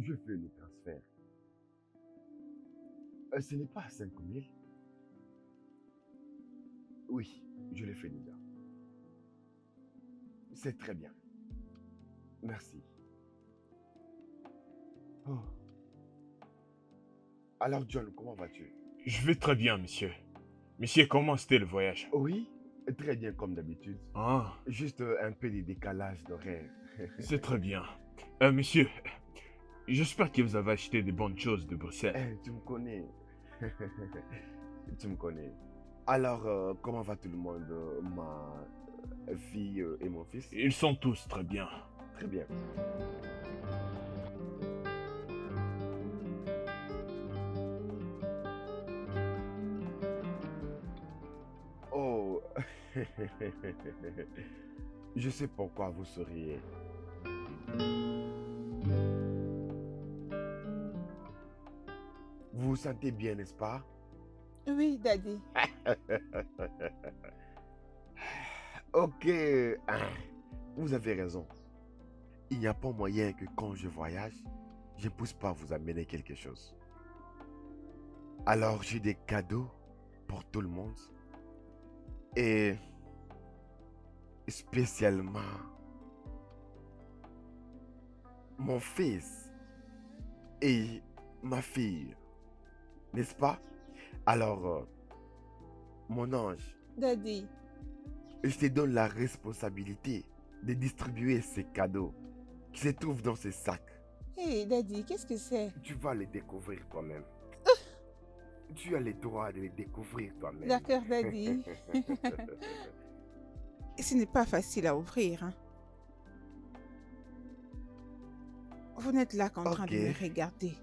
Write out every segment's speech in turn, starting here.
je fais le transfert. Ce n'est pas 5 000. Oui, je le fais déjà. C'est très bien. Merci. Oh. Alors John, comment vas-tu? Je vais très bien, monsieur. Monsieur, comment c'était le voyage? Oui, très bien comme d'habitude. Ah, Juste un peu de décalage d'horaire. c'est très bien. Monsieur, j'espère que vous avez acheté des bonnes choses de Bruxelles. Tu me connais. Tu me connais. Alors, comment va tout le monde, ma fille et mon fils? Ils sont tous très bien. Très bien. Oh, je sais pourquoi vous souriez. Vous vous sentez bien, n'est-ce pas? Oui, Daddy. Ok, vous avez raison. Il n'y a pas moyen que quand je voyage, je ne puisse pas vous amener quelque chose. Alors j'ai des cadeaux pour tout le monde. Et spécialement mon fils et ma fille. N'est-ce pas? Alors, mon ange, Daddy. je te donne la responsabilité de distribuer ces cadeaux qui se trouvent dans ces sacs. Hé, Daddy, qu'est-ce que c'est? Tu vas les découvrir toi-même. Tu as le droit de les découvrir toi-même. D'accord, Daddy. Ce n'est pas facile à ouvrir. Hein. Vous n'êtes là qu'en train de me regarder.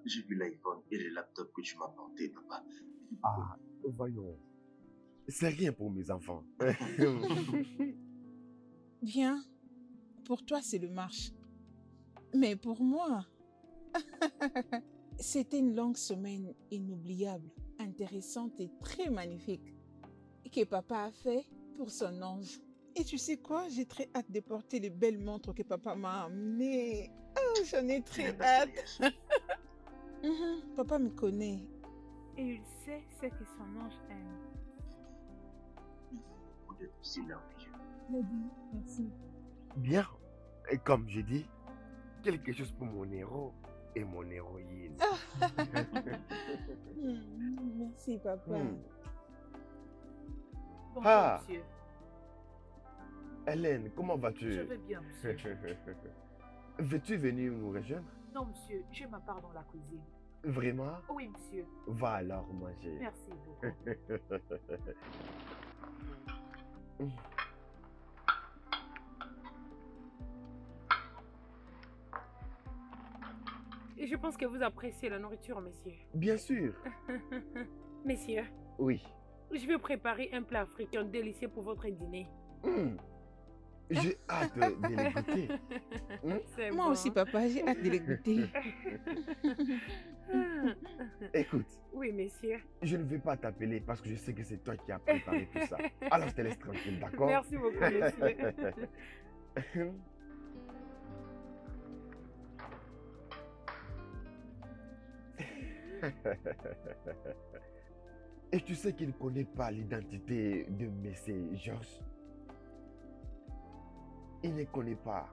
J'ai vu l'iPhone et le laptop que tu m'as apporté, papa. Ah, voyons. C'est rien pour mes enfants. Bien. Pour toi, c'est le marche. Mais pour moi, c'était une longue semaine inoubliable, intéressante et très magnifique que papa a fait pour son ange. Et tu sais quoi? J'ai très hâte de porter les belles montres que papa m'a amenées. Oh, j'en ai très hâte. Papa me connaît. Et il sait ce que son ange aime. Vous êtes aussi merveilleux. Merci. Bien. Et comme j'ai dit, quelque chose pour mon héros et mon héroïne. Merci, papa. Bonjour, monsieur. Hélène, comment vas-tu? Je vais bien, monsieur. Veux-tu venir nous rejoindre? Non, monsieur, j'ai ma part dans la cuisine. Vraiment? Oui, monsieur. Va alors manger. Merci beaucoup. Et je pense que vous appréciez la nourriture, monsieur. Bien sûr. Messieurs. Oui. Je vais préparer un plat africain délicieux pour votre dîner. J'ai hâte de les goûter. Moi aussi, papa, j'ai hâte de les goûter. Écoute. Oui, messieurs. Je ne vais pas t'appeler parce que je sais que c'est toi qui as préparé tout ça. Alors, je te laisse tranquille, d'accord? Merci beaucoup, messieurs. Et tu sais qu'il ne connaît pas l'identité de Messé Georges? Il ne connaît pas.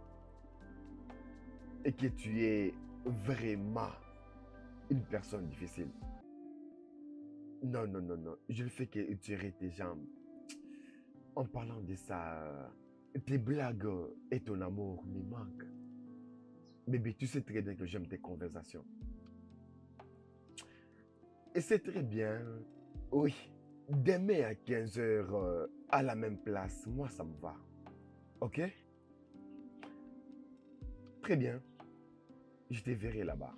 Et que tu es vraiment une personne difficile. Non, non, non, non. Je ne fais que tirer tes jambes. En parlant de ça, tes blagues et ton amour me manquent. Bébé, tu sais très bien que j'aime tes conversations. Et c'est très bien. Oui. Demain à 15h, à la même place, moi ça me va. Ok? Très bien. Je te verrai là-bas.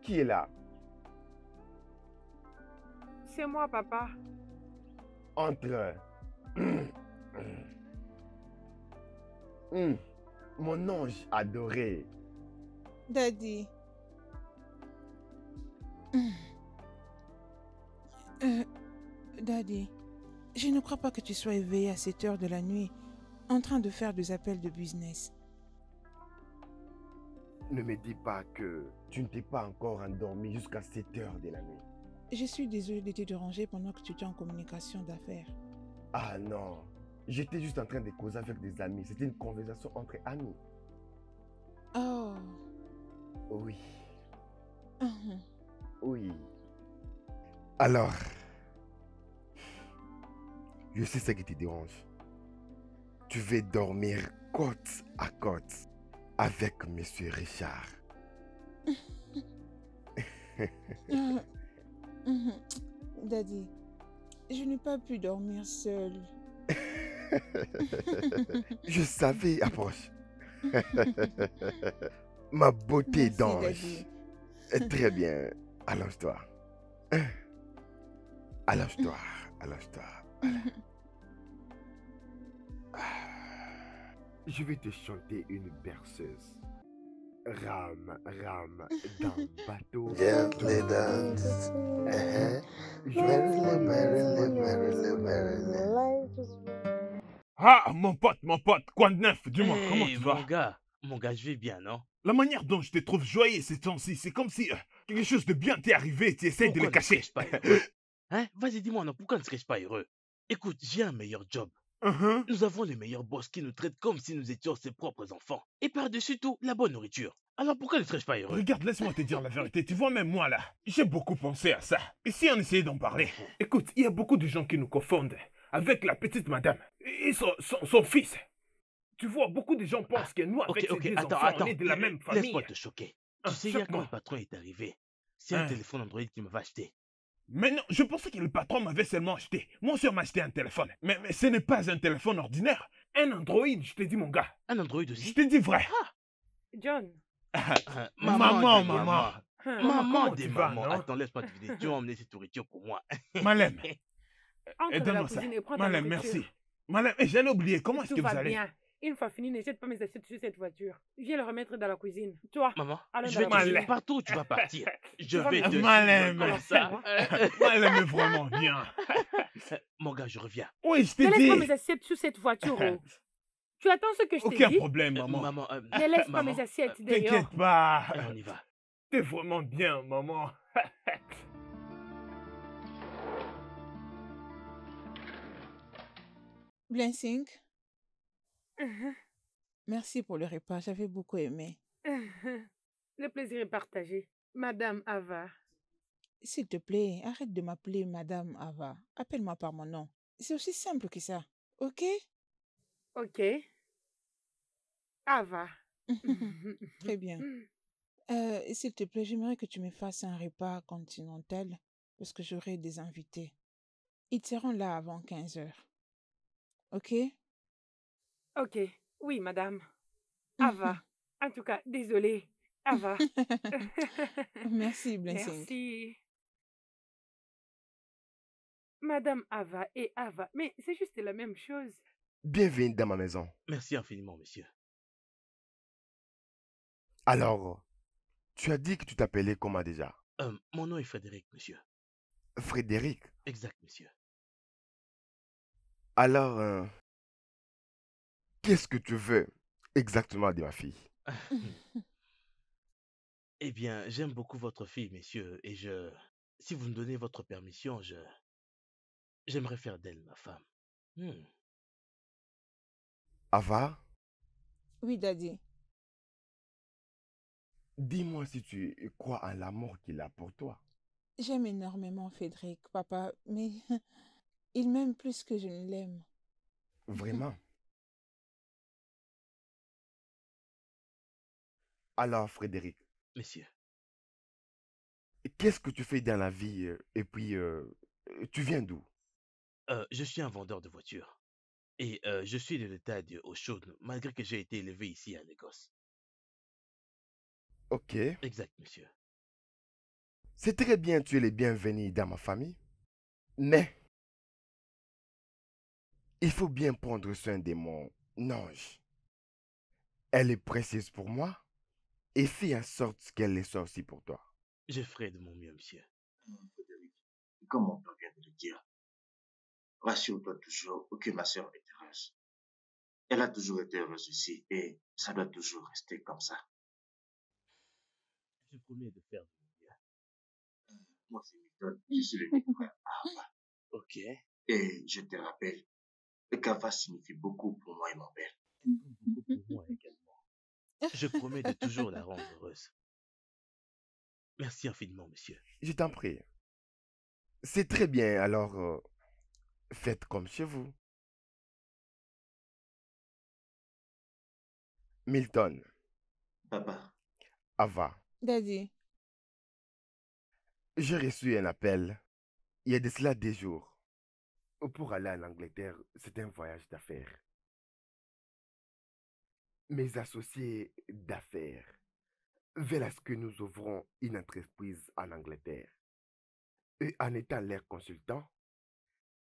Qui est là? C'est moi, papa. entre mon ange adoré. Daddy. Daddy, je ne crois pas que tu sois éveillé à cette heure de la nuit en train de faire des appels de business. Ne me dis pas que tu ne t'es pas encore endormi jusqu'à 7 heures de la nuit. Je suis désolée de te déranger pendant que tu étais en communication d'affaires. Ah non, j'étais juste en train de causer avec des amis. C'était une conversation entre amis. Oh. Oui, Mhm. oui. Alors, je sais ce qui te dérange. Tu veux dormir côte à côte avec Monsieur Richard. Mhm. Daddy, je n'ai pas pu dormir seule. Je savais, approche. Ma beauté Merci, d'ange. Daddy. Très bien. Allonge-toi. Allonge-toi. Allonge-toi. Je vais te chanter une berceuse. Rame, rame dans bateau. Gently dance. Merrily, merrily, merrily, merrily. Ah, mon pote, quoi de neuf? Dis-moi, comment Hey, tu vas? mon gars, je vais bien, non? La manière dont je te trouve joyeux ces temps-ci, c'est comme si quelque chose de bien t'est arrivé et tu essayes de le Pourquoi ne cacher. serais-je pas heureux? Hein? Vas-y, dis-moi, non, pourquoi ne serais-je pas heureux? Écoute, j'ai un meilleur job. Mhm. Nous avons le meilleur boss qui nous traite comme si nous étions ses propres enfants. Et par-dessus tout, la bonne nourriture. Alors pourquoi ne serais-je pas heureux? Regarde, laisse-moi te dire la vérité. Tu vois, même moi là, j'ai beaucoup pensé à ça. Et si on essayait d'en parler? Écoute, il y a beaucoup de gens qui nous confondent avec la petite madame et son fils. Tu vois, beaucoup de gens pensent que nous, avec Ok, ces deux attends, enfants, attends. on est de la même famille. Laisse-moi te choquer. Tu sais, hier, quand Choque-moi. le patron est arrivé, c'est un Hein. téléphone Android qu'il m'avait acheté. Mais non, je pensais que le patron m'avait seulement acheté. Moi aussi, on m'a acheté un téléphone. Mais ce n'est pas un téléphone ordinaire. Un Android, je te dis, mon gars. Un Android Je aussi? te dis vrai. John. Maman. Maman, comment des tu vas, mamans. non? Attends, laisse-moi te vider. Tu vas emmener cette nourriture pour moi. Malem, Entre dans la donne-moi ça. cuisine et prends ta Malem, nourriture. merci. Malem, j'allais oublier. Comment est-ce Tout que vous va allez? bien. Une fois fini, ne jette pas mes assiettes sur cette voiture. Viens le remettre dans la cuisine. Toi, Maman, allons je dans vais la te Malais. suivre partout où tu vas partir. Je vas vais me te suivre. Malais, suivre comme ça. Malem est vraiment bien. Mon gars, je reviens. Oui, je ne te laisse pas mes dis. assiettes sur cette voiture. Oh. Tu attends ce que je te Aucun dis? problème, maman. Maman, Ne laisse pas maman, mes assiettes dehors. T'inquiète pas. allez, on y va. T'es vraiment bien, maman. Blessing, merci pour le repas, j'avais beaucoup aimé. Le plaisir est partagé. Madame Ava. S'il te plaît, arrête de m'appeler Madame Ava. Appelle-moi par mon nom. C'est aussi simple que ça, ok? Ok. Ava. Très bien. S'il te plaît, j'aimerais que tu me fasses un repas continental parce que j'aurai des invités. Ils seront là avant 15 heures. Ok? Ok. Oui, madame. Ava. En tout cas, désolée. Ava. Merci, Blessing. Merci. Madame Ava et Ava. Mais c'est juste la même chose. Bienvenue dans ma maison. Merci infiniment, monsieur. Alors, tu as dit que tu t'appelais comment déjà? Mon nom est Frédéric, monsieur. Frédéric. Exact, monsieur. Alors, qu'est-ce que tu veux exactement de ma fille? Eh bien, j'aime beaucoup votre fille, messieurs, et si vous me donnez votre permission, j'aimerais faire d'elle ma femme. Ava, Oui, Daddy. dis-moi si tu crois en l'amour qu'il a pour toi. J'aime énormément Frédéric, papa, mais il m'aime plus que je ne l'aime. Vraiment? Alors, Frédéric, Messieurs, qu'est-ce que tu fais dans la vie et puis, tu viens d'où? je suis un vendeur de voitures. Et je suis de l'État de Haute-Chaude, malgré que j'ai été élevé ici à Lagos. Ok. Exact, monsieur. C'est très bien, tu es le bienvenu dans ma famille. Mais, Il faut bien prendre soin de mon ange. Elle est précieuse pour moi et fais en sorte qu'elle le soit aussi pour toi. Je ferai de mon mieux, monsieur. Frédéric, comme mon père vient de le dire, rassure-toi toujours que ma sœur est heureuse. Elle a toujours été heureuse ici et ça doit toujours rester comme ça. Je promets de faire de mon mieux. Moi, c'est Milton, je suis le petit frère. Ok. Et je te rappelle, Kava signifie beaucoup pour moi et mon père. Beaucoup pour moi également. Je promets de toujours la rendre heureuse. Merci infiniment, monsieur. Je t'en prie. C'est très bien, alors faites comme chez vous. Milton, Papa, Ava, Daddy, j'ai reçu un appel il y a de cela des jours. Pour aller en Angleterre, c'est un voyage d'affaires. Mes associés d'affaires veulent à ce que nous ouvrons une entreprise en Angleterre. Et en étant leur consultant,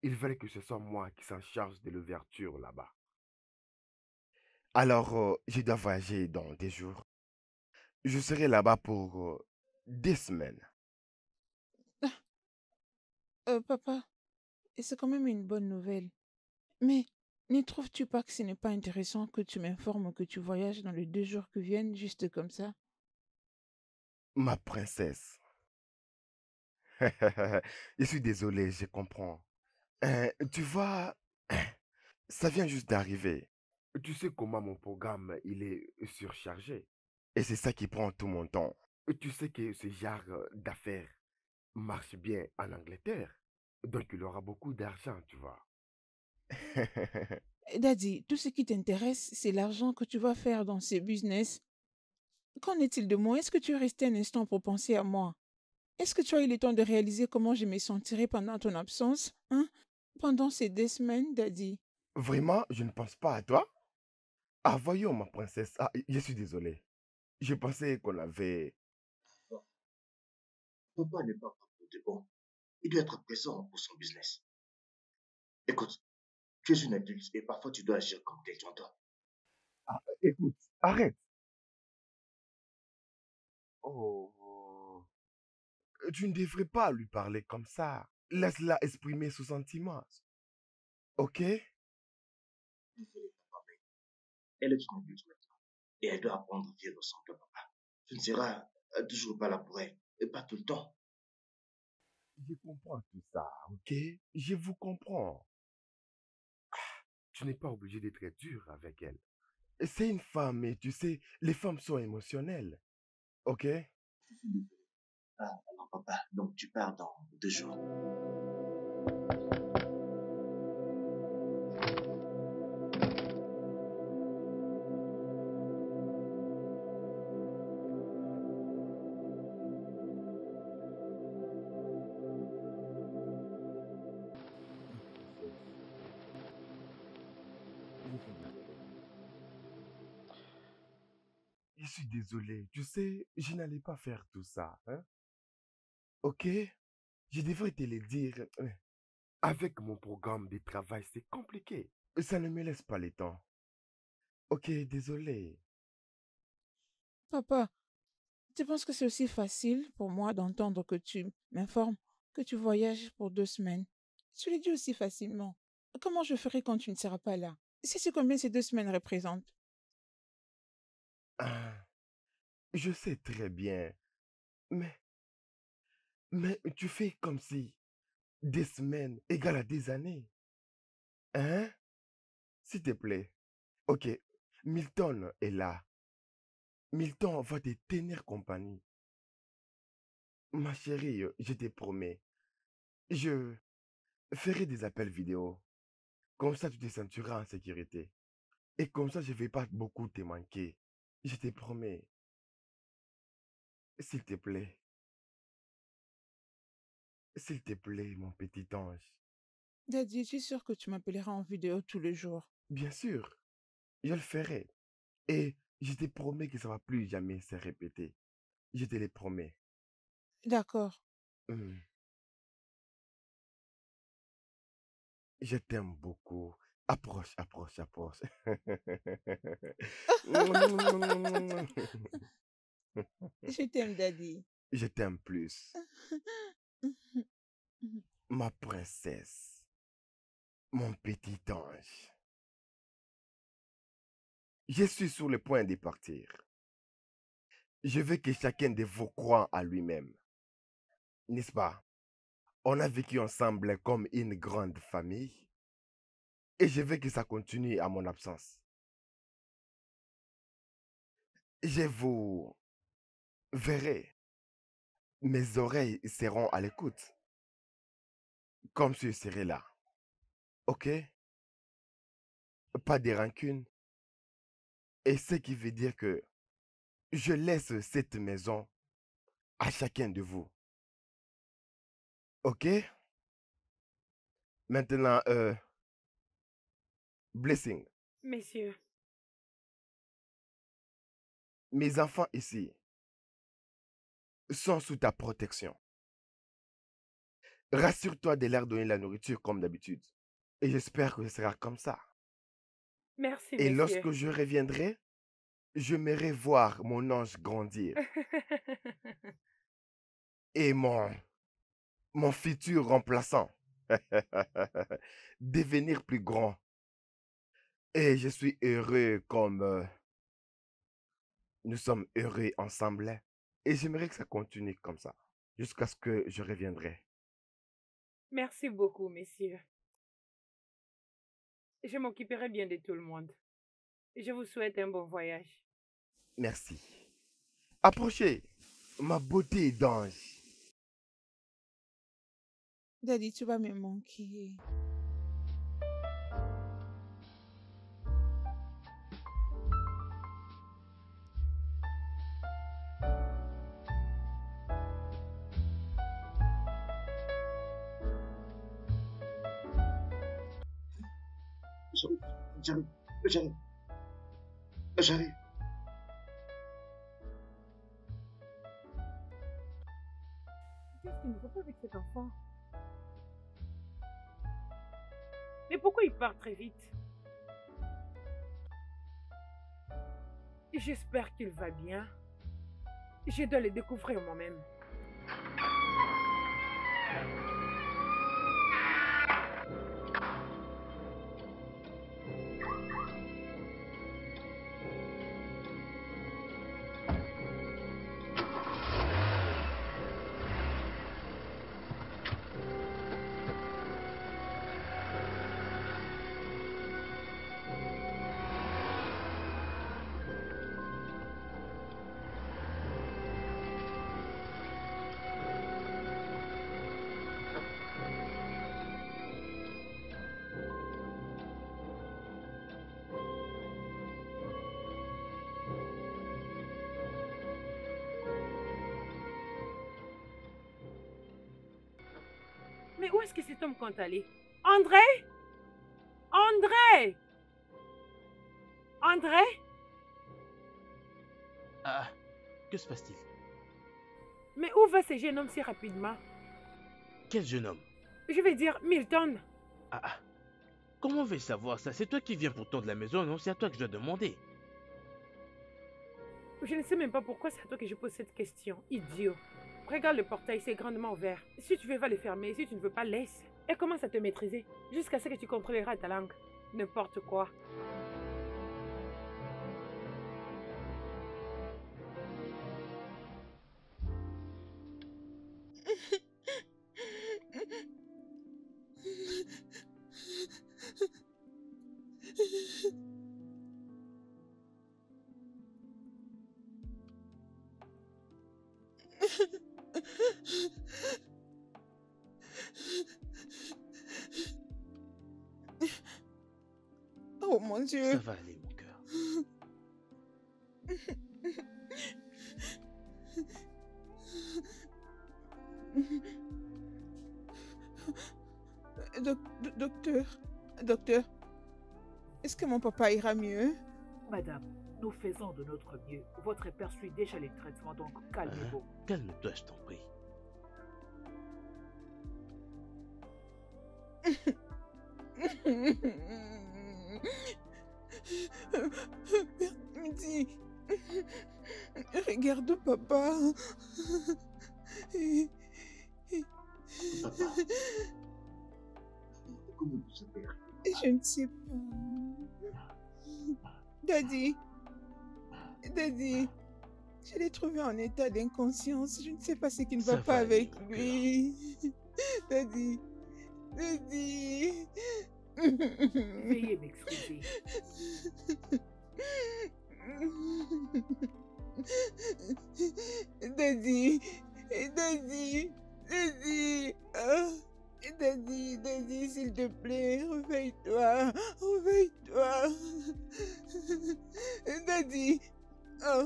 ils veulent que ce soit moi qui s'en charge de l'ouverture là-bas. Alors, je dois voyager dans des jours. Je serai là-bas pour des semaines. papa, et c'est quand même une bonne nouvelle. Mais ne trouves-tu pas que ce n'est pas intéressant que tu m'informes que tu voyages dans les 2 jours qui viennent, juste comme ça? Ma princesse. Je suis désolé, je comprends. Tu vois, ça vient juste d'arriver. Tu sais comment mon programme, il est surchargé. Et c'est ça qui prend tout mon temps. Tu sais que ce genre d'affaires marche bien en Angleterre. Donc il aura beaucoup d'argent, tu vois. Daddy, tout ce qui t'intéresse, c'est l'argent que tu vas faire dans ces business. Qu'en est-il de moi? Est-ce que tu es resté un instant pour penser à moi? Est-ce que tu as eu le temps de réaliser comment je me sentirais pendant ton absence? Hein? Pendant ces 2 semaines, Daddy. Vraiment, je ne pense pas à toi. Ah, voyons, ma princesse. Ah, je suis désolé. Je pensais qu'on avait... papa n'est pas pour de bon. Il doit être présent pour son business. Écoute, tu es une adulte et parfois tu dois agir comme tel, tu entends? Ah, écoute, arrête. Oh, tu ne devrais pas lui parler comme ça. Laisse-la exprimer ses sentiments. Ok? Désolé, papa, mais elle est une adulte maintenant et elle doit apprendre à vivre sans toi, papa. Tu ne seras toujours pas là pour elle et pas tout le temps. Je comprends tout ça, ok? Je vous comprends. Tu n'es pas obligé d'être dur avec elle. C'est une femme et tu sais, les femmes sont émotionnelles. Ok? Je suis désolé. Ah, alors papa, donc tu pars dans 2 jours. Je suis désolé. Tu sais, je n'allais pas faire tout ça, hein? Ok? Je devrais te le dire. Avec mon programme de travail, c'est compliqué. Ça ne me laisse pas le temps. Ok, désolé. Papa, tu penses que c'est aussi facile pour moi d'entendre que tu m'informes que tu voyages pour 2 semaines? Tu le dis aussi facilement. Comment je ferai quand tu ne seras pas là? C'est combien ces 2 semaines représentent? Ah, je sais très bien. Mais, mais tu fais comme si des semaines égale à des années. Hein? S'il te plaît. Ok, Milton est là. Milton va te tenir compagnie. Ma chérie, je te promets. Je ferai des appels vidéo. Comme ça, tu te sentiras en sécurité. Et comme ça, je ne vais pas beaucoup te manquer. Je te promets. S'il te plaît. S'il te plaît, mon petit ange. Daddy, es-tu sûr que tu m'appelleras en vidéo tous les jours? Bien sûr, je le ferai. Et je te promets que ça va plus jamais se répéter. Je te le promets. D'accord. Hum, Je t'aime beaucoup. Approche, approche, approche. Je t'aime, Daddy. Je t'aime plus. Ma princesse, mon petit ange. Je suis sur le point de partir. Je veux que chacun de vous croie à lui-même. N'est-ce pas? On a vécu ensemble comme une grande famille. Et je veux que ça continue à mon absence. Je vous verrai. Mes oreilles seront à l'écoute. Comme si je serais là. Ok? Pas de rancune. Et ce qui veut dire que je laisse cette maison à chacun de vous. Ok? Maintenant, Blessing, Messieurs, mes enfants ici sont sous ta protection. Rassure-toi de leur donner la nourriture comme d'habitude. Et j'espère que ce sera comme ça. merci, Et messieurs. lorsque je reviendrai, je m'aimerai voir mon ange grandir. Et mon futur remplaçant devenir plus grand. Et je suis heureux comme nous sommes heureux ensemble. Et j'aimerais que ça continue comme ça, jusqu'à ce que je reviendrai. Merci beaucoup, messieurs. Je m'occuperai bien de tout le monde. Je vous souhaite un bon voyage. Merci. Approchez, ma beauté d'ange. Daddy, tu vas me manquer. J'arrive, j'arrive, j'arrive. Qu'est-ce qu'il ne faut pas avec cet enfant? Mais pourquoi il part très vite? J'espère qu'il va bien. Je dois le découvrir moi-même. Mais où est-ce que cet homme compte aller? André? André? André? Ah, que se passe-t-il? Mais où va ce jeune homme si rapidement? Quel jeune homme? Je vais dire Milton. Ah, comment vais-je savoir ça? C'est toi qui viens pourtant de la maison, non? C'est à toi que je dois demander. Je ne sais même pas pourquoi c'est à toi que je pose cette question. Idiot. Regarde le portail, c'est grandement ouvert. Si tu veux, va le fermer. Si tu ne veux pas, laisse. Et commence à te maîtriser. Jusqu'à ce que tu contrôleras ta langue. N'importe quoi. Oh mon Dieu. Ça va aller, mon cœur. Docteur, est-ce que mon papa ira mieux? Madame, nous faisons de notre mieux. Votre père suit déjà les traitements, donc calmez-vous. Calme-toi, je t'en prie. Regarde papa. Papa, comment vous êtes arrivé? Je ne sais pas. Daddy, Daddy, je l'ai trouvé en état d'inconscience. Je ne sais pas ce qui ne Ça va pas va aller, avec mon cœur. lui. Daddy, Daddy. Veuillez m'excuser. Daddy, Daddy, Daddy. Ah, Daddy, Daddy, s'il te plaît, réveille-toi, réveille-toi. Daddy. Oh,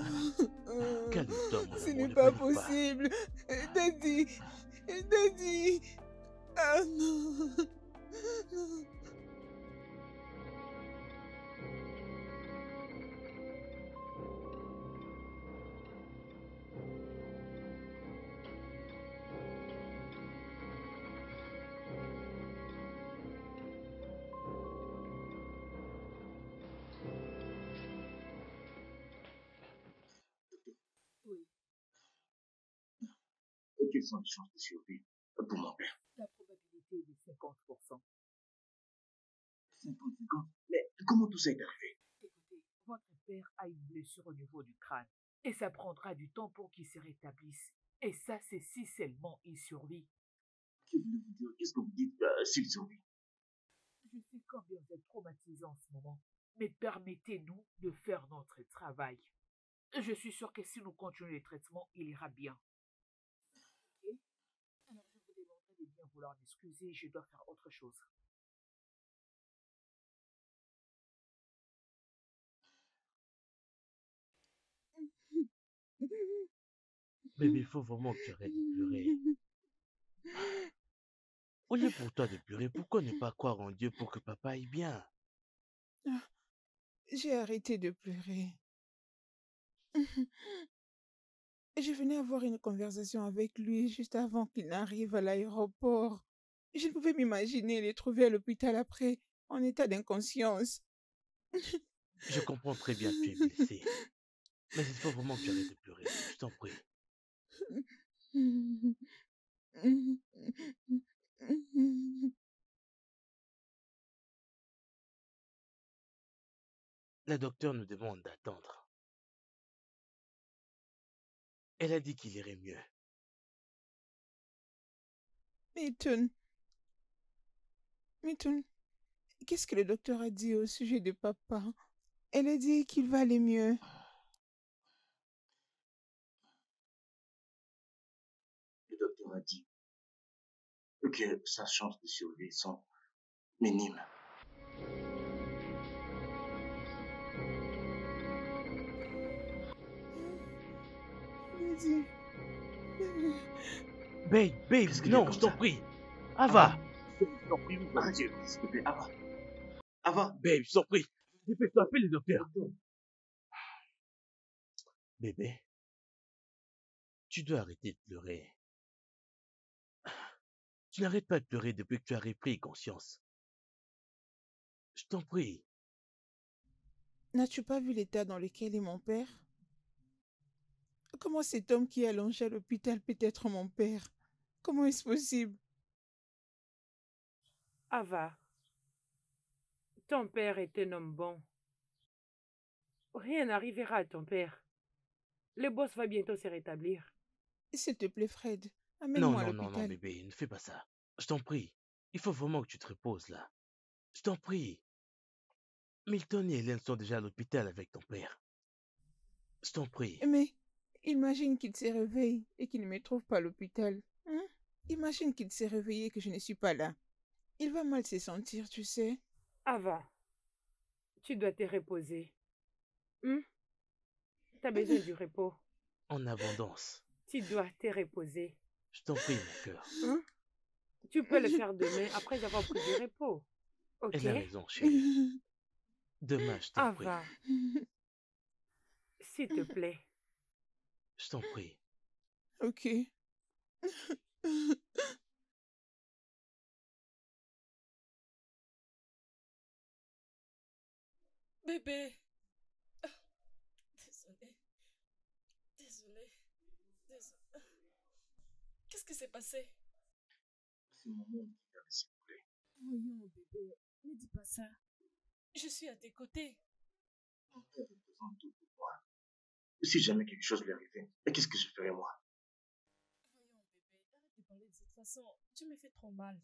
Calme-toi, mon ce amour, n'est ne pas panique pas. possible. Daddy, Daddy. Ah non. Non. Oui, Quelles sont les chances de survie pour mon père? la probabilité est de 50%. 50-50. Mais comment tout ça est arrivé? Écoutez, votre père a une blessure au niveau du crâne. Et ça prendra du temps pour qu'il se rétablisse. Et ça, c'est si seulement il survit. Que voulez-vous dire? Qu'est-ce que vous dites s'il survit? Je sais combien vous êtes traumatisé en ce moment. Mais permettez-nous de faire notre travail. Je suis sûr que si nous continuons les traitements, il ira bien. Ok? Alors je vous demanderai de bien vouloir m'excuser, je dois faire autre chose. Bébé, il faut vraiment que tu arrêtes de pleurer. Au lieu pour toi de pleurer, pourquoi ne pas croire en Dieu pour que papa aille bien? J'ai arrêté de pleurer. Je venais avoir une conversation avec lui juste avant qu'il n'arrive à l'aéroport. Je ne pouvais m'imaginer les trouver à l'hôpital après, en état d'inconscience. Je comprends très bien que tu es blessé. Mais il faut vraiment que tu arrêtes de pleurer. Je t'en prie. La docteure nous demande d'attendre. Elle a dit qu'il irait mieux. Milton, Milton, qu'est-ce que le docteur a dit au sujet de papa? Elle a dit qu'il va aller mieux. Le docteur a dit que sa chance de survie sont minimes. Daddy, Babe, Qu'est-ce qu'il y a non, comme je t'en ça? prie. Ava, Je t'en prie, arrêtez, s'il te plaît, Ava. Ava, babe, je t'en prie. Dépêche-toi, appelle le docteur. docteur. Bébé, tu dois arrêter de pleurer. Tu n'arrêtes pas de pleurer depuis que tu as repris conscience. Je t'en prie. n'as-tu pas vu l'état dans lequel est mon père? Comment cet homme qui est allongé à l'hôpital peut être mon père? Comment est-ce possible? Ava, ton père est un homme bon. Rien n'arrivera à ton père. Le boss va bientôt se rétablir. S'il te plaît, Fred, Non, amène-moi à non, non, non, l'hôpital. bébé, ne fais pas ça. Je t'en prie. Il faut vraiment que tu te reposes là. Je t'en prie. Milton et Hélène sont déjà à l'hôpital avec ton père. Je t'en prie. Mais imagine qu'il se réveille et qu'il ne me trouve pas à l'hôpital. Hein? Imagine qu'il s'est réveillé et que je ne suis pas là. Il va mal se sentir, tu sais. Ava, tu dois te reposer. T'as besoin du repos. En abondance. Tu dois te reposer. Je t'en prie, mon cœur. Tu peux le faire demain après avoir pris du repos. Ok? Elle a raison, chérie. Demain, je t'en prie. Ava, s'il te plaît. Je t'en prie. Ok. Bébé. Désolée. Désolée. Désolée. Qu'est-ce qui s'est passé? C'est mon monde qui vient de s'écouler. Voyons, bébé, ne dis pas ça. Je suis à tes côtés. Mon père représente tout pour moi. Si jamais quelque chose lui arrivait, qu'est-ce que je ferais moi? Voyons, bébé, arrête de parler de cette façon. Tu me fais trop mal.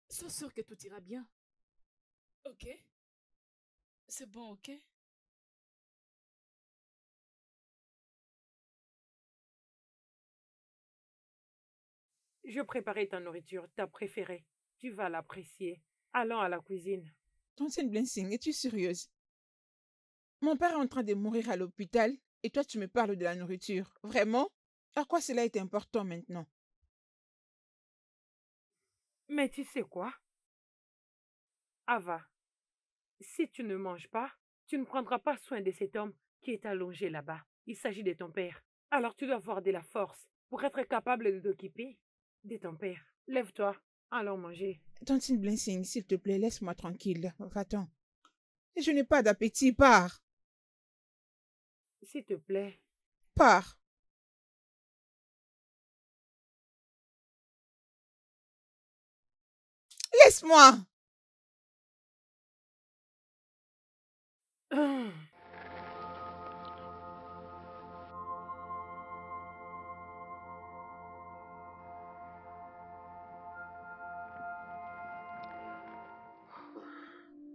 Sois sûr que tout ira bien. Ok? C'est bon, ok? Je préparais ta nourriture, ta préférée. Tu vas l'apprécier. Allons à la cuisine. Tantine Blessing, es-tu sérieuse? Mon père est en train de mourir à l'hôpital et toi tu me parles de la nourriture. Vraiment? À quoi cela est important maintenant? Mais tu sais quoi? Ava, si tu ne manges pas, tu ne prendras pas soin de cet homme qui est allongé là-bas. Il s'agit de ton père. Alors tu dois avoir de la force pour être capable de t'occuper de ton père. Lève-toi, allons manger. Tantine Blessing, s'il te plaît, laisse-moi tranquille. Va-t'en. Je n'ai pas d'appétit. Pars. S'il te plaît. Pars. Laisse-moi.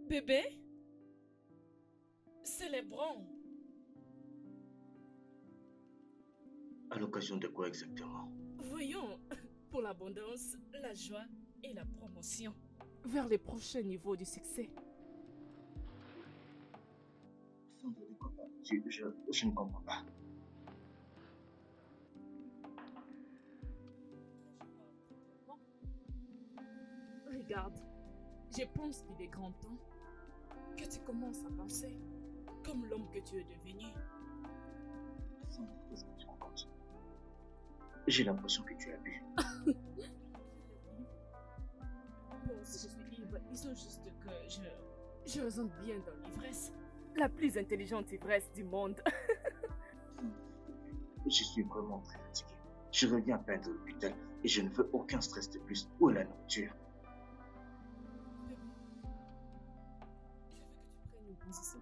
Bébé? Célébrons. À l'occasion de quoi exactement? Voyons, pour l'abondance, la joie et la promotion vers les prochains niveaux du succès. Sandra, de quoi parles? Je ne comprends pas. Regarde, je pense qu'il est grand temps que tu commences à penser comme l'homme que tu es devenu. Sandra, qu'est-ce que tu racontes? J'ai l'impression que tu as bu. Bon, si je suis ivre, disons juste que je ressens bien dans l'ivresse. La plus intelligente ivresse du monde. Je suis vraiment très fatigué. Je reviens à peine de l'hôpital et je ne veux aucun stress de plus. Où est la nourriture? Je veux que tu prennes une position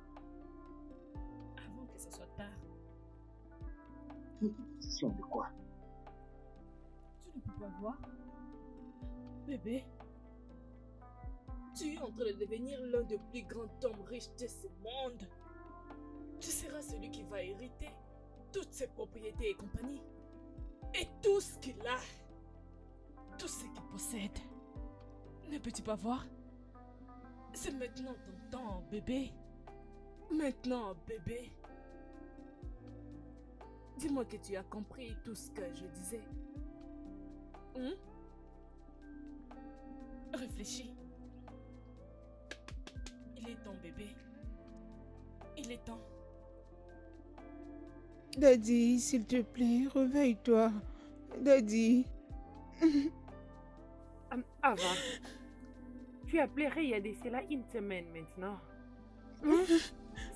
avant que ce soit tard. Une position de quoi? Tu ne peux pas voir? Bébé, tu es en train de devenir l'un des plus grands hommes riches de ce monde. Tu seras celui qui va hériter toutes ses propriétés et compagnie. Et tout ce qu'il a. Tout ce qu'il possède. Ne peux-tu pas voir? C'est maintenant ton temps, bébé. Maintenant, bébé. Dis-moi que tu as compris tout ce que je disais. Réfléchis. Il est temps, bébé. Il est temps. Daddy, s'il te plaît, réveille-toi. Daddy. Ava, tu as pleuré il y a de cela une semaine maintenant.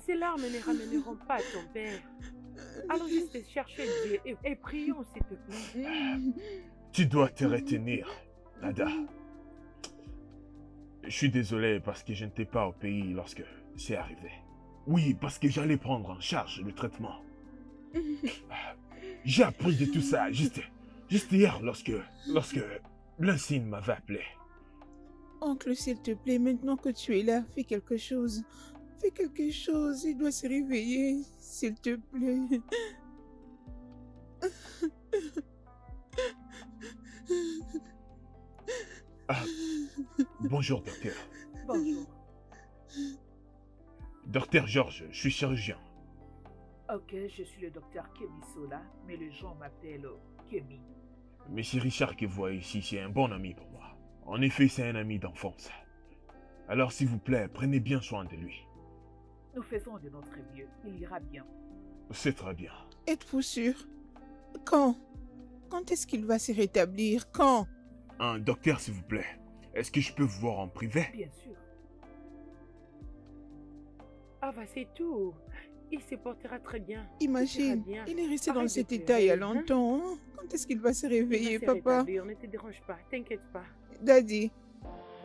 Ces larmes ne ramèneront pas ton père. Allons juste chercher Dieu et prions, s'il te plaît. Tu dois te retenir, Nada. Je suis désolé parce que je n'étais pas au pays lorsque c'est arrivé. Oui, parce que j'allais prendre en charge le traitement. J'ai appris de tout ça juste hier lorsque Blancine m'avait appelé. Oncle, s'il te plaît, maintenant que tu es là, fais quelque chose. Fais quelque chose, il doit se réveiller, s'il te plaît. Ah, bonjour, docteur. Bonjour. Docteur Georges, je suis chirurgien. Ok, je suis le docteur Kemi Sola, mais les gens m'appellent Kemi. Monsieur Richard que vous voyez ici, c'est un bon ami pour moi. En effet, c'est un ami d'enfance. Alors, s'il vous plaît, prenez bien soin de lui. Nous faisons de notre mieux. Il ira bien. C'est très bien. Êtes-vous sûr? Quand? Quand est-ce qu'il va se rétablir? Quand? Un docteur, s'il vous plaît. Est-ce que je peux vous voir en privé? Bien sûr. Ava, c'est tout. Il se portera très bien. Tout ira Imagine, bien. il est resté dans Arrête de cet état il y a pleurer, hein. longtemps. Hein. Quand est-ce qu'il va se Il va réveiller, se papa? rétablir, ne te dérange pas, t'inquiète pas. Daddy,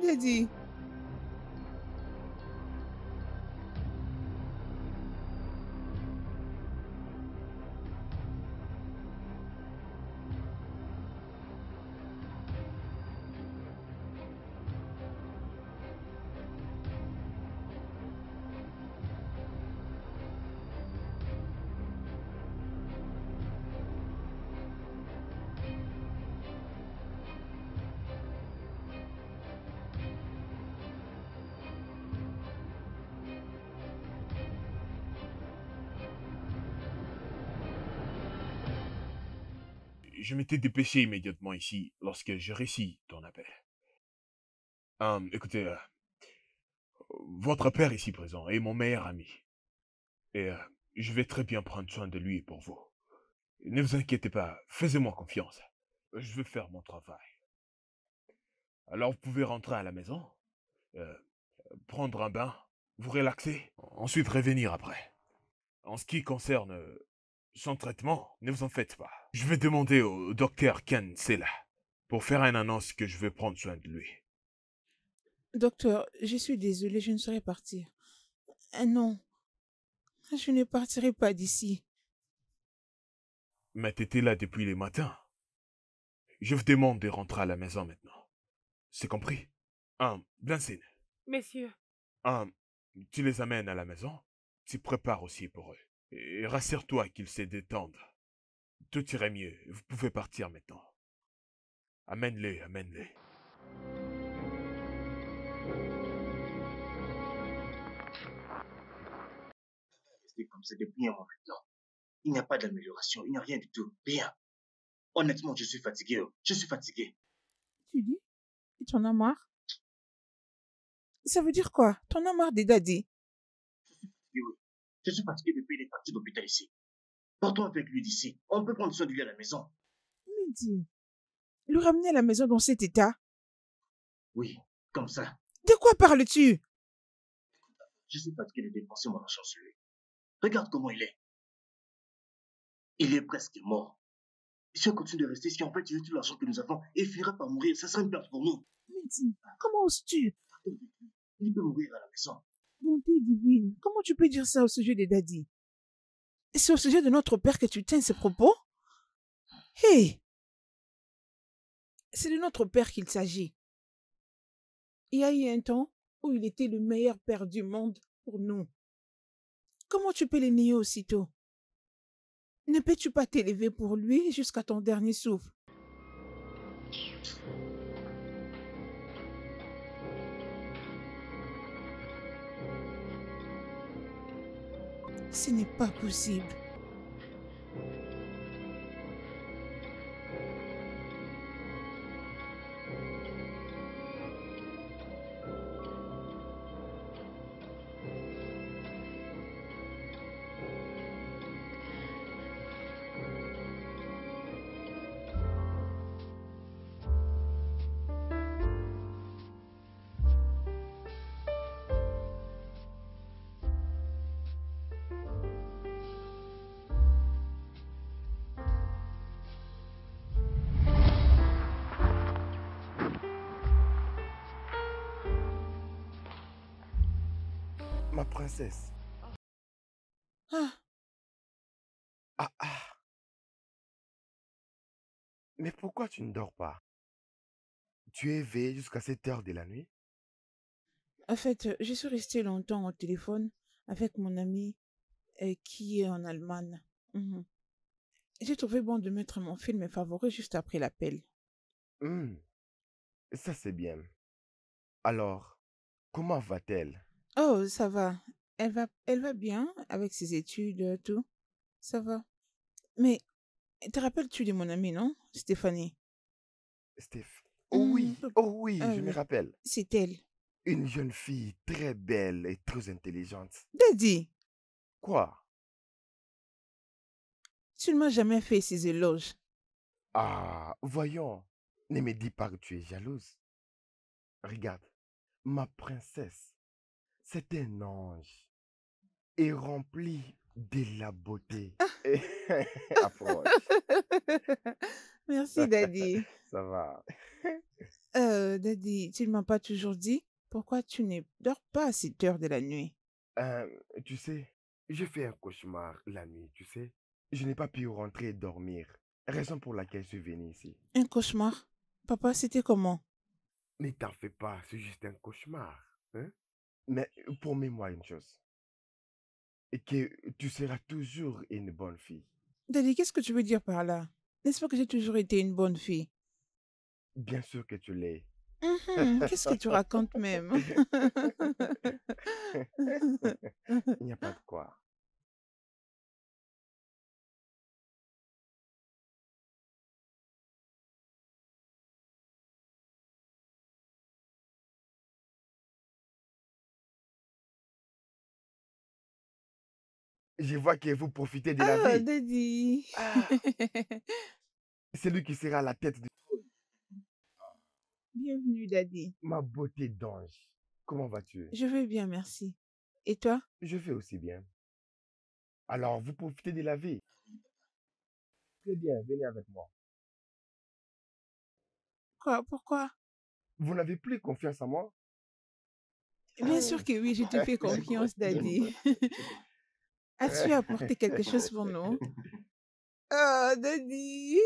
Daddy. Je m'étais dépêché immédiatement ici lorsque j'ai réussi ton appel. Écoutez, votre père ici présent est mon meilleur ami. Et je vais très bien prendre soin de lui pour vous. Ne vous inquiétez pas, faites-moi confiance. Je vais faire mon travail. Alors vous pouvez rentrer à la maison, euh, prendre un bain, vous relaxer, ensuite revenir après. En ce qui concerne son traitement, ne vous en faites pas. Je vais demander au docteur Ken Sela pour faire une annonce que je vais prendre soin de lui. Docteur, je suis désolée, je ne saurais partir. Ah non, je ne partirai pas d'ici. Mais t'étais là depuis les matins. Je vous demande de rentrer à la maison maintenant. C'est compris? Blancy, Messieurs, tu les amènes à la maison, tu prépares aussi pour eux. Et rassure-toi qu'ils se détendent. Tout irait mieux, vous pouvez partir maintenant. Amène-les, amène-les. Rester comme ça depuis un mois maintenant. Il n'y a pas d'amélioration, il n'y a rien du tout. Rien. Honnêtement, je suis fatigué. Je suis fatigué. Tu dis? Et tu en as marre? Ça veut dire quoi? Tu en as marre des daddy? Oui, oui. Je suis fatigué depuis les parties d'hôpital ici. Partons avec lui d'ici. On peut prendre soin de lui à la maison. Mais dis, le ramener à la maison dans cet état? Oui, comme ça. De quoi parles-tu? Je suis fatigué de dépenser mon argent sur lui. Regarde comment il est. Il est presque mort. Si on continue de rester ici, en fait, il tout l'argent que nous avons et il finira par mourir. Ça sera une perte pour nous. Mais dis, comment oses-tu? Il peut mourir à la maison. Bonté divine, comment tu peux dire ça au sujet des daddy? C'est au sujet de notre père que tu tiens ces propos? Hé! C'est de notre père qu'il s'agit. Il y a eu un temps où il était le meilleur père du monde pour nous. Comment tu peux les nier aussitôt? Ne peux-tu pas t'élever pour lui jusqu'à ton dernier souffle? Ce n'est pas possible. Ma princesse. Ah, Ah, ah. Mais pourquoi tu ne dors pas? Tu es éveillé jusqu'à cette heure de la nuit? en fait, je suis restée longtemps au téléphone avec mon ami qui est en Allemagne. Mhm. J'ai trouvé bon de mettre mon film favori juste après l'appel. Hmm, ça c'est bien. Alors, comment va-t-elle? Oh, ça va. Elle va bien avec ses études, tout. Ça va. Mais te rappelles-tu de mon amie, non? Stéphanie. Steph? Oh oui, Mhm. oh oui, Ah je me oui, rappelle. c'est elle. Une jeune fille très belle et très intelligente. Daddy, Quoi? tu ne m'as jamais fait ces éloges. Ah, voyons. Ne me dis pas que tu es jalouse. Regarde, ma princesse, c'est un ange et rempli de la beauté. Approche. Merci, Daddy. Ça va. Daddy, tu ne m'as pas toujours dit pourquoi tu ne dors pas à cette heure de la nuit. Euh, Tu sais, j'ai fait un cauchemar la nuit, tu sais. Je n'ai pas pu rentrer et dormir. Raison pour laquelle je suis venu ici. Un cauchemar? Papa, c'était comment? Ne t'en fais pas, c'est juste un cauchemar. Hein? Mais promets-moi une chose. Et que tu seras toujours une bonne fille. Daddy, qu'est-ce que tu veux dire par là? N'est-ce pas que j'ai toujours été une bonne fille? Bien sûr que tu l'es. Qu'est-ce que tu racontes même? Il n'y a pas de quoi. Je vois que vous profitez de la Oh, vie. Daddy. Ah, c'est lui qui sera à la tête de Bienvenue, Daddy. ma beauté d'ange. Comment vas-tu? Je vais bien, merci. Et toi? Je vais aussi bien. Alors, vous profitez de la vie. Très bien, venez avec moi. Quoi? Pourquoi? Vous n'avez plus confiance en moi? Bien sûr que oui, je te fais confiance, Daddy. As-tu apporté quelque chose pour nous? Oh, Daddy.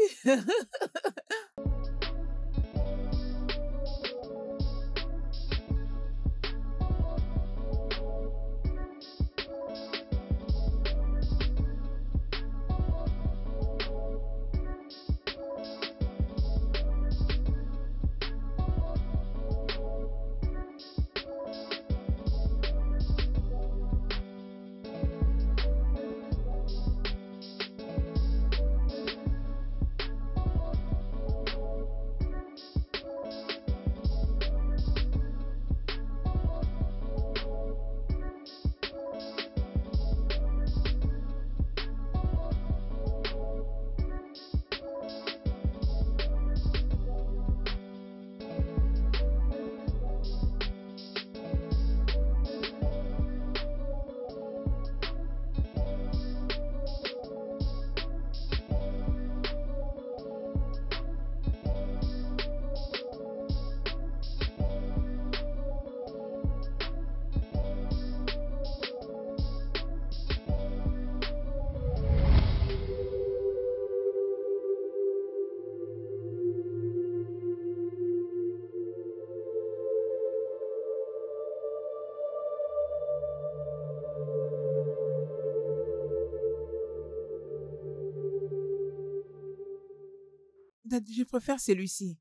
Daddy, je préfère celui-ci.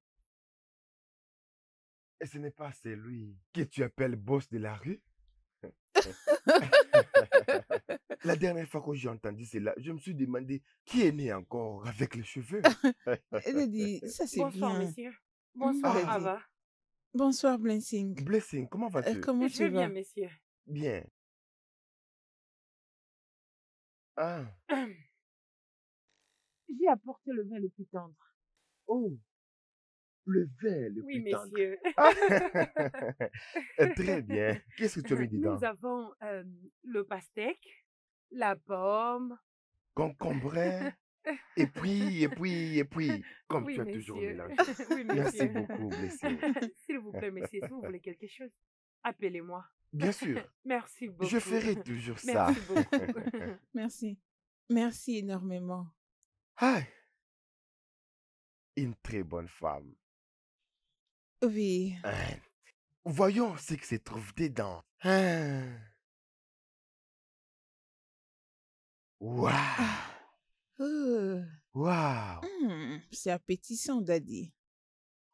Et ce n'est pas celui que tu appelles boss de la rue? La dernière fois que j'ai entendu cela, je me suis demandé qui est né encore avec les cheveux. Daddy, ça c'est Bonsoir, bien. messieurs. Bonsoir, Daddy. Ava. Bonsoir, Blessing. Blessing, comment vas-tu? Comment Je tu vais bien, vas? messieurs. Bien. Ah, J'ai apporté le vin le plus tendre. oh, le vin le Oui, plus tendre. messieurs. Ah, très bien. Qu'est-ce que tu as mis dedans? Nous avons le pastèque, la pomme. Concombre, et puis, comme Oui, tu as toujours messieurs. mélangé. Oui, Merci messieurs. beaucoup, Blessing. S'il vous plaît, messieurs, si vous voulez quelque chose, appelez-moi. Bien sûr, Merci beaucoup. je ferai toujours ça. Merci beaucoup. Merci. Merci énormément. Ah, une très bonne femme. Oui. Hein, voyons ce que se trouve dedans. Hein. Waouh, Oh. waouh, C'est appétissant, Daddy.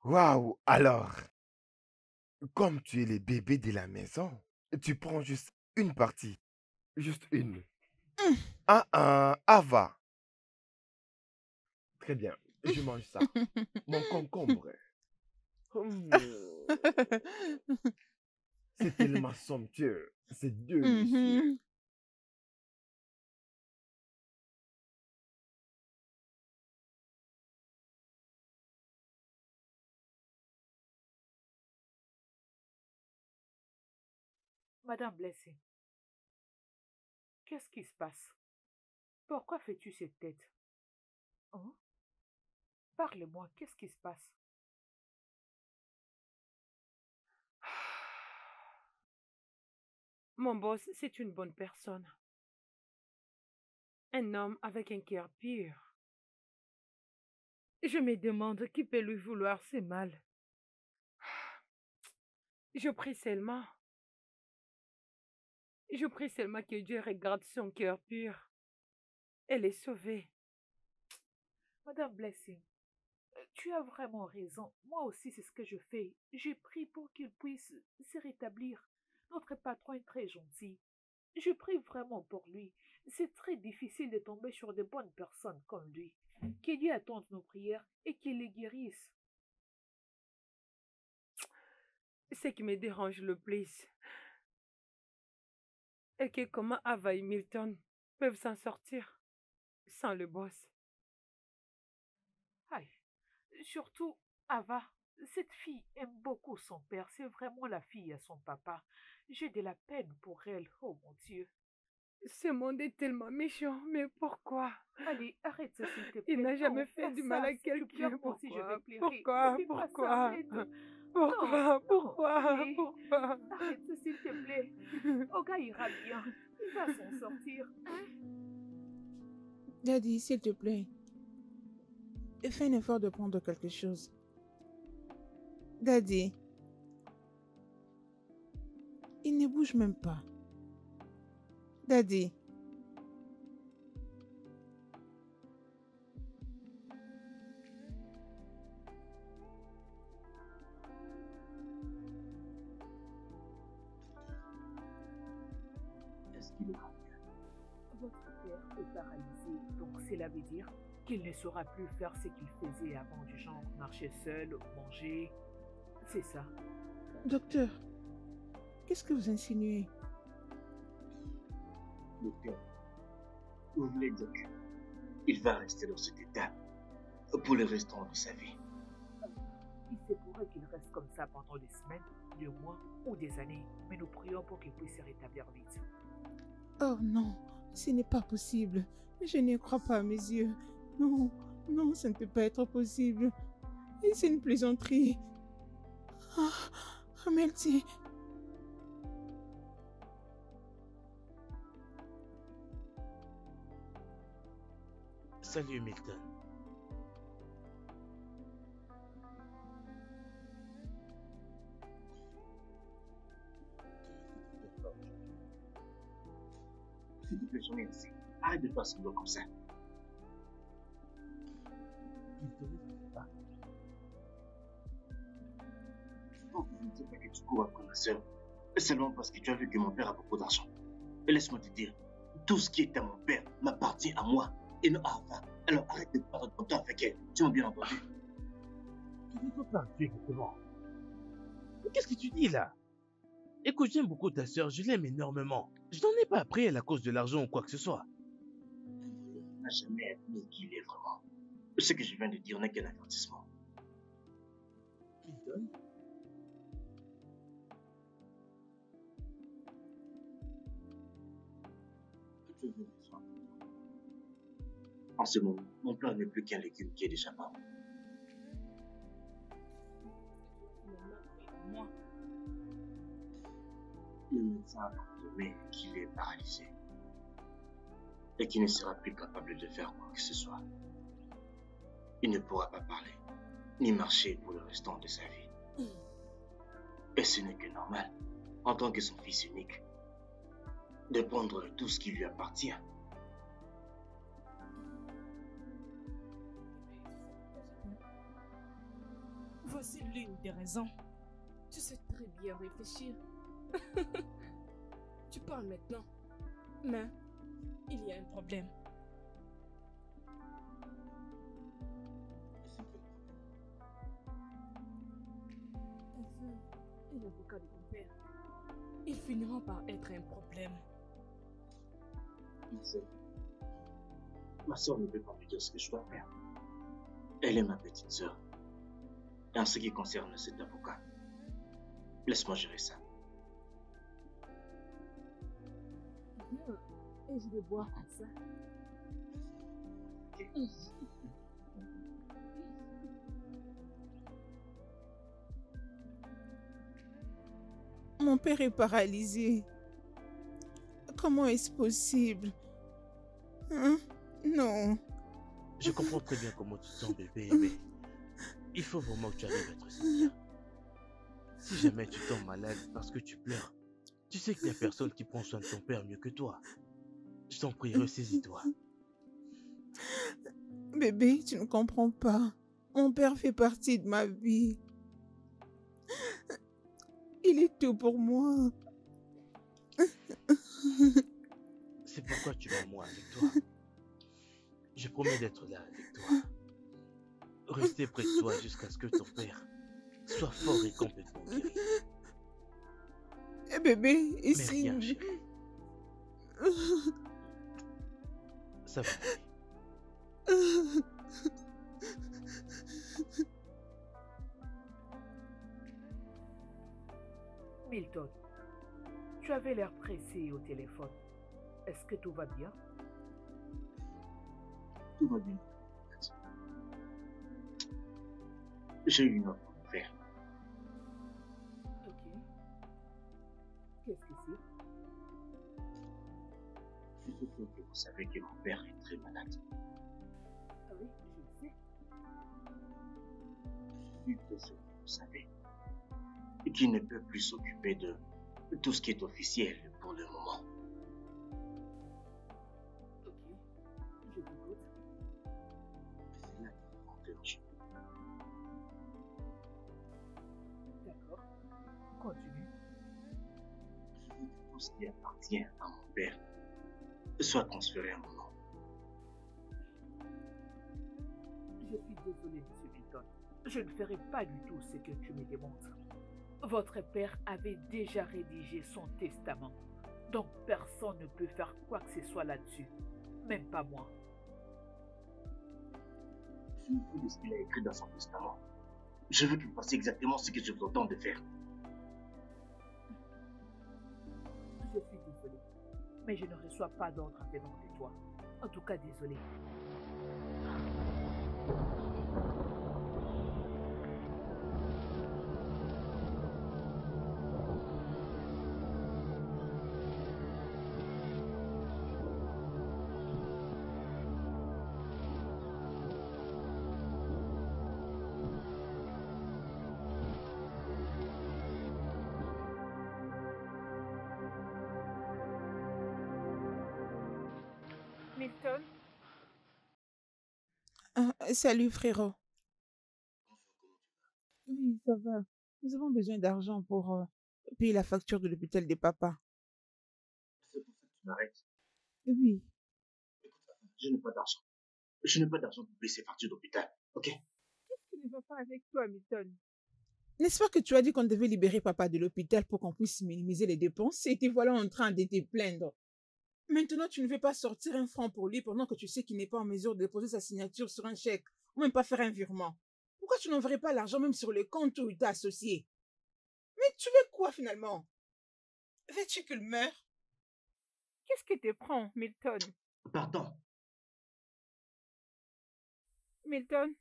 waouh. Alors, comme tu es le bébé de la maison, tu prends juste une partie. Juste une. Hum. Ava. Très bien, je mange ça. Mon concombre. Hum, C'est tellement somptueux. C'est délicieux. Mhm. Madame Blessing, qu'est-ce qui se passe? Pourquoi fais-tu cette tête? Hein? Parle-moi, qu'est-ce qui se passe? Mon boss, c'est une bonne personne. Un homme avec un cœur pur. Je me demande qui peut lui vouloir si mal. Je prie seulement. Je prie seulement que Dieu regarde son cœur pur. Elle est sauvée. Madame Blessing, tu as vraiment raison. Moi aussi, c'est ce que je fais. J'ai prie pour qu'il puisse se rétablir. Notre patron est très gentil. Je prie vraiment pour lui. C'est très difficile de tomber sur de bonnes personnes comme lui. Que Dieu attende nos prières et qu'il les guérisse. Ce qui me dérange le plus est que comment Ava et Milton peuvent s'en sortir sans le boss. Aïe. Surtout, Ava, cette fille aime beaucoup son père. C'est vraiment la fille à son papa. J'ai de la peine pour elle. Oh mon Dieu. Ce monde est tellement méchant, mais pourquoi? Allez, arrête ça s'il te plaît. Il n'a jamais Non, fait pas du ça. mal à Si tu quelqu'un. pleures, moi aussi je Pourquoi? vais pleurer. Pourquoi? Ne fais pas ça, Pourquoi? arrête. Pourquoi? Non, Pourquoi? non, allez. Pourquoi? Arrête ça s'il te plaît. Oga ira bien. Il va s'en sortir. Hein? Daddy, s'il te plaît, fais un effort de prendre quelque chose. Daddy, il ne bouge même pas. Daddy. Est-ce qu'il ira bien? Votre père est paralysé, donc cela veut dire qu'il ne saura plus faire ce qu'il faisait avant, du genre marcher seul, manger. C'est ça. Docteur, qu'est-ce que vous insinuez? Docteur, vous voulez dire qu'il va rester dans cet état pour le restant de sa vie? Il se pourrait qu'il reste comme ça pendant des semaines, des mois ou des années, mais nous prions pour qu'il puisse se rétablir vite. Oh non, ce n'est pas possible. Je ne crois pas à mes yeux. Non, non, ça ne peut pas être possible. Et c'est une plaisanterie. Ah, Melty. Salut Milton. S'il te plaît, j'en ai assez. Arrête de faire semblant comme ça. Il te laisse pas. Donc, je ne sais pas que tu cours après ma soeur, seulement parce que tu as vu que mon père a beaucoup d'argent. Et laisse-moi te dire, tout ce qui est à mon père m'appartient à moi et non à Ava. Alors arrête de perdre ton temps avec elle. Tu m'as bien entendu? Tu ne peux pas tuer exactement. Mais qu'est-ce que tu dis là? Écoute, j'aime beaucoup ta sœur, je l'aime énormément. Je n'en ai pas appris elle à cause de l'argent ou quoi que ce soit. Elle n'a jamais admis qui il est vraiment. Ce que je viens de dire n'est qu'un avertissement. Milton? Je veux le soin. En ce moment, mon père n'est plus qu'un légume qui est déjà mort. Moi, Le médecin a confirmé qu'il est paralysé et qu'il ne sera plus capable de faire quoi que ce soit. Il ne pourra pas parler, ni marcher pour le restant de sa vie. Et ce n'est que normal, en tant que son fils unique, de prendre tout ce qui lui appartient. voici l'une des raisons. Tu sais très bien réfléchir. Tu parles maintenant. Mais il y a un problème. Ta soeur et l'avocat de ton père, ils finiront par être un problème. Il sait. Ma soeur ne peut pas me dire ce que je dois faire. Elle est ma petite soeur. Et en ce qui concerne cet avocat, laisse-moi gérer ça. Bien, et je vais boire comme ça. ok? Mon père est paralysé. Comment est-ce possible? Hein? Non. Je comprends très bien comment tu te sens, bébé, mais il faut vraiment que tu arrives à être sincère. Si jamais tu tombes malade parce que tu pleures, tu sais qu'il n'y a personne qui prend soin de ton père mieux que toi. Je t'en prie, ressaisis-toi. Bébé, tu ne comprends pas. Mon père fait partie de ma vie. Il est tout pour moi. C'est pourquoi tu veux moi avec toi. Je promets d'être là avec toi. Rester près de toi jusqu'à ce que ton père soit fort et complètement guéri. Eh bébé, Mais ici. rien, chérie. Ça va aller. Milton, tu avais l'air pressé au téléphone. Est-ce que tout va bien? Tout va bien. J'ai eu une autre nouvelle. Ok. Qu'est-ce que c'est? Je suis sûr que vous savez que mon père est très malade. Ah oui, je le sais. Je suis très sûr que vous savez. Et qu'il ne peut plus s'occuper de tout ce qui est officiel pour le moment. Ok, je t'écoute. C'est là qu'il est rentré en jeu. D'accord. Continue. Je veux que tout ce qui appartient à mon père soit transféré à mon nom. Je suis désolé, Monsieur Milton. Je ne ferai pas du tout ce que tu me demandes. Votre père avait déjà rédigé son testament. Donc personne ne peut faire quoi que ce soit là-dessus. Même pas moi. Je me fous de ce qu'il a écrit dans son testament. Je veux que vous fassiez exactement ce que je vous entends de faire. Je suis désolé. Mais je ne reçois pas d'ordre venant de toi. En tout cas, désolé. Milton, Salut frérot. Oui, ça va. Nous avons besoin d'argent pour payer la facture de l'hôpital des papas. C'est pour ça que tu m'arrêtes. Oui. Je n'ai pas d'argent. Je n'ai pas d'argent pour payer ces factures d'hôpital. Ok? Qu'est-ce qui ne va pas avec toi, Milton? N'est-ce pas que tu as dit qu'on devait libérer papa de l'hôpital pour qu'on puisse minimiser les dépenses et te voilà en train de te plaindre? Maintenant, tu ne veux pas sortir un franc pour lui pendant que tu sais qu'il n'est pas en mesure de déposer sa signature sur un chèque ou même pas faire un virement. Pourquoi tu n'enverrais pas l'argent même sur le compte où il t'a associé? Mais tu veux quoi finalement? Veux-tu qu'il meure? Qu'est-ce qui te prend, Milton? Pardon. Milton,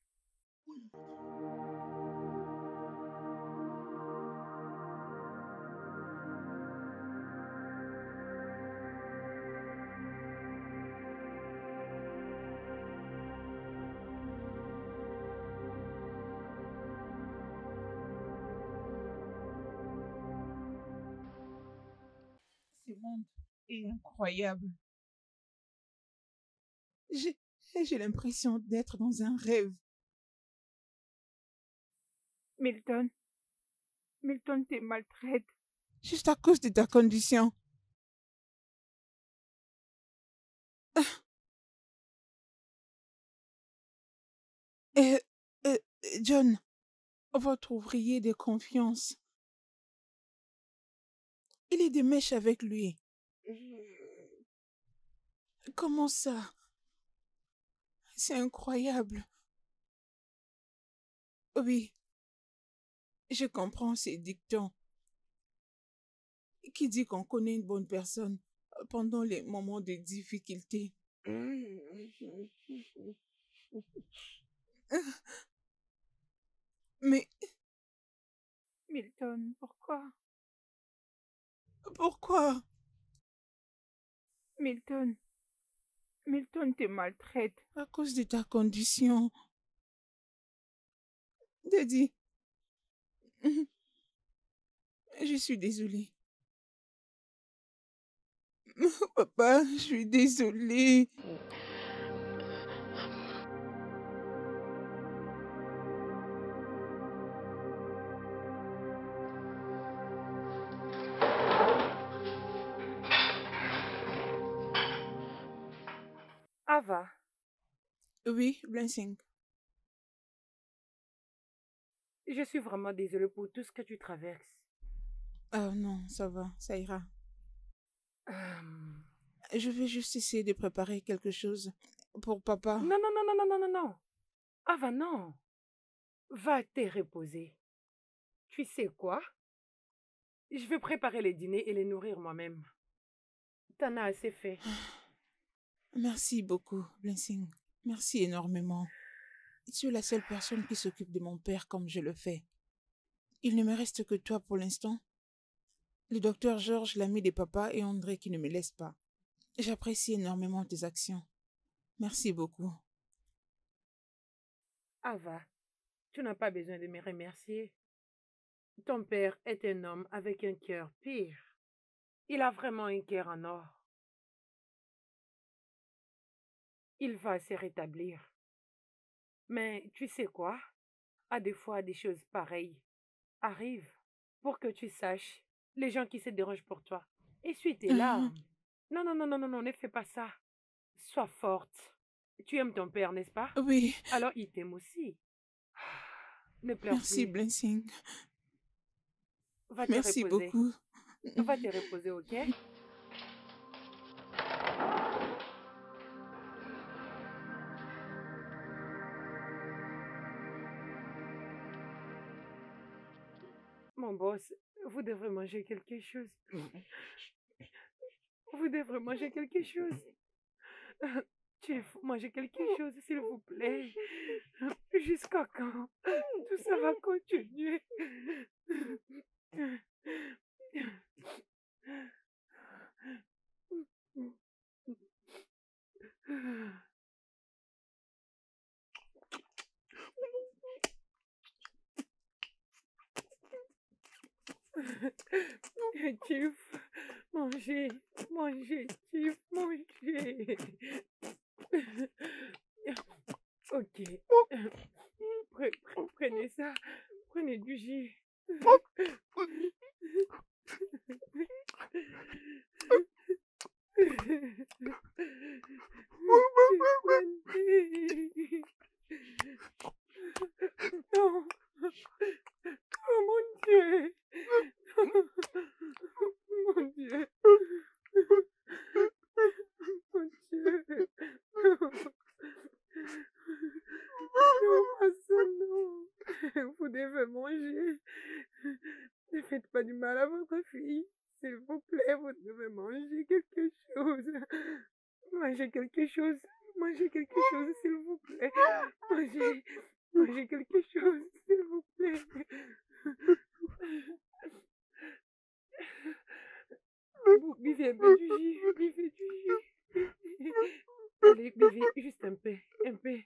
Ce monde est incroyable. J'ai l'impression d'être dans un rêve. Milton, Milton te maltraite. Juste à cause de ta condition. Euh, euh, John, votre ouvrier de confiance. Il est de mèche avec lui. Comment ça? C'est incroyable. Oui, je comprends ces dictons qui dit qu'on connaît une bonne personne pendant les moments de difficulté. Mais Milton, pourquoi? pourquoi? Milton, Milton te maltraite. À cause de ta condition. Daddy, je suis désolée. Papa, je suis désolée. Ava, Oui, Blessing. je suis vraiment désolée pour tout ce que tu traverses. Ah non, ça va, ça ira. Euh, Je vais juste essayer de préparer quelque chose pour papa. Non, non, non, non, non, non, non, non. Ava, non. Va te reposer. Tu sais quoi? Je vais préparer les dîners et les nourrir moi-même. T'en as assez fait. Merci beaucoup, Blessing. Merci énormément. Tu es la seule personne qui s'occupe de mon père comme je le fais. Il ne me reste que toi pour l'instant. Le docteur Georges, l'ami de papa, et André qui ne me laissent pas. J'apprécie énormément tes actions. Merci beaucoup. Ava, tu n'as pas besoin de me remercier. Ton père est un homme avec un cœur pur. Il a vraiment un cœur en or. Il va se rétablir. Mais tu sais quoi? À des fois, des choses pareilles arrivent pour que tu saches les gens qui se dérangent pour toi. Essuie tes larmes. Non, non, non, non, non, non, ne fais pas ça. Sois forte. Tu aimes ton père, n'est-ce pas? Oui, Alors il t'aime aussi. Ne pleure merci, plus. Blessing. Va te Merci reposer. beaucoup. Va te reposer, ok? Mon boss, vous devrez manger quelque chose. Vous devrez manger quelque chose. Chief, mangez quelque chose, s'il vous plaît. Jusqu'à quand? Tout ça va continuer. Chief, mangez, mangez, Chief, mangez. Ok. Prenez ça. Prenez du jus. Non. Oh mon Dieu. Mon Dieu. Mon Dieu. Non, pas ça, non. Vous devez manger. Ne faites pas du mal à votre fille. S'il vous plaît, vous devez manger quelque chose. Mangez quelque chose. Mangez quelque chose, s'il vous plaît. Mangez. Mangez quelque chose, s'il vous plaît. Buvez un peu du jus. Buvez du jus. Allez, buvez juste un peu. Un peu.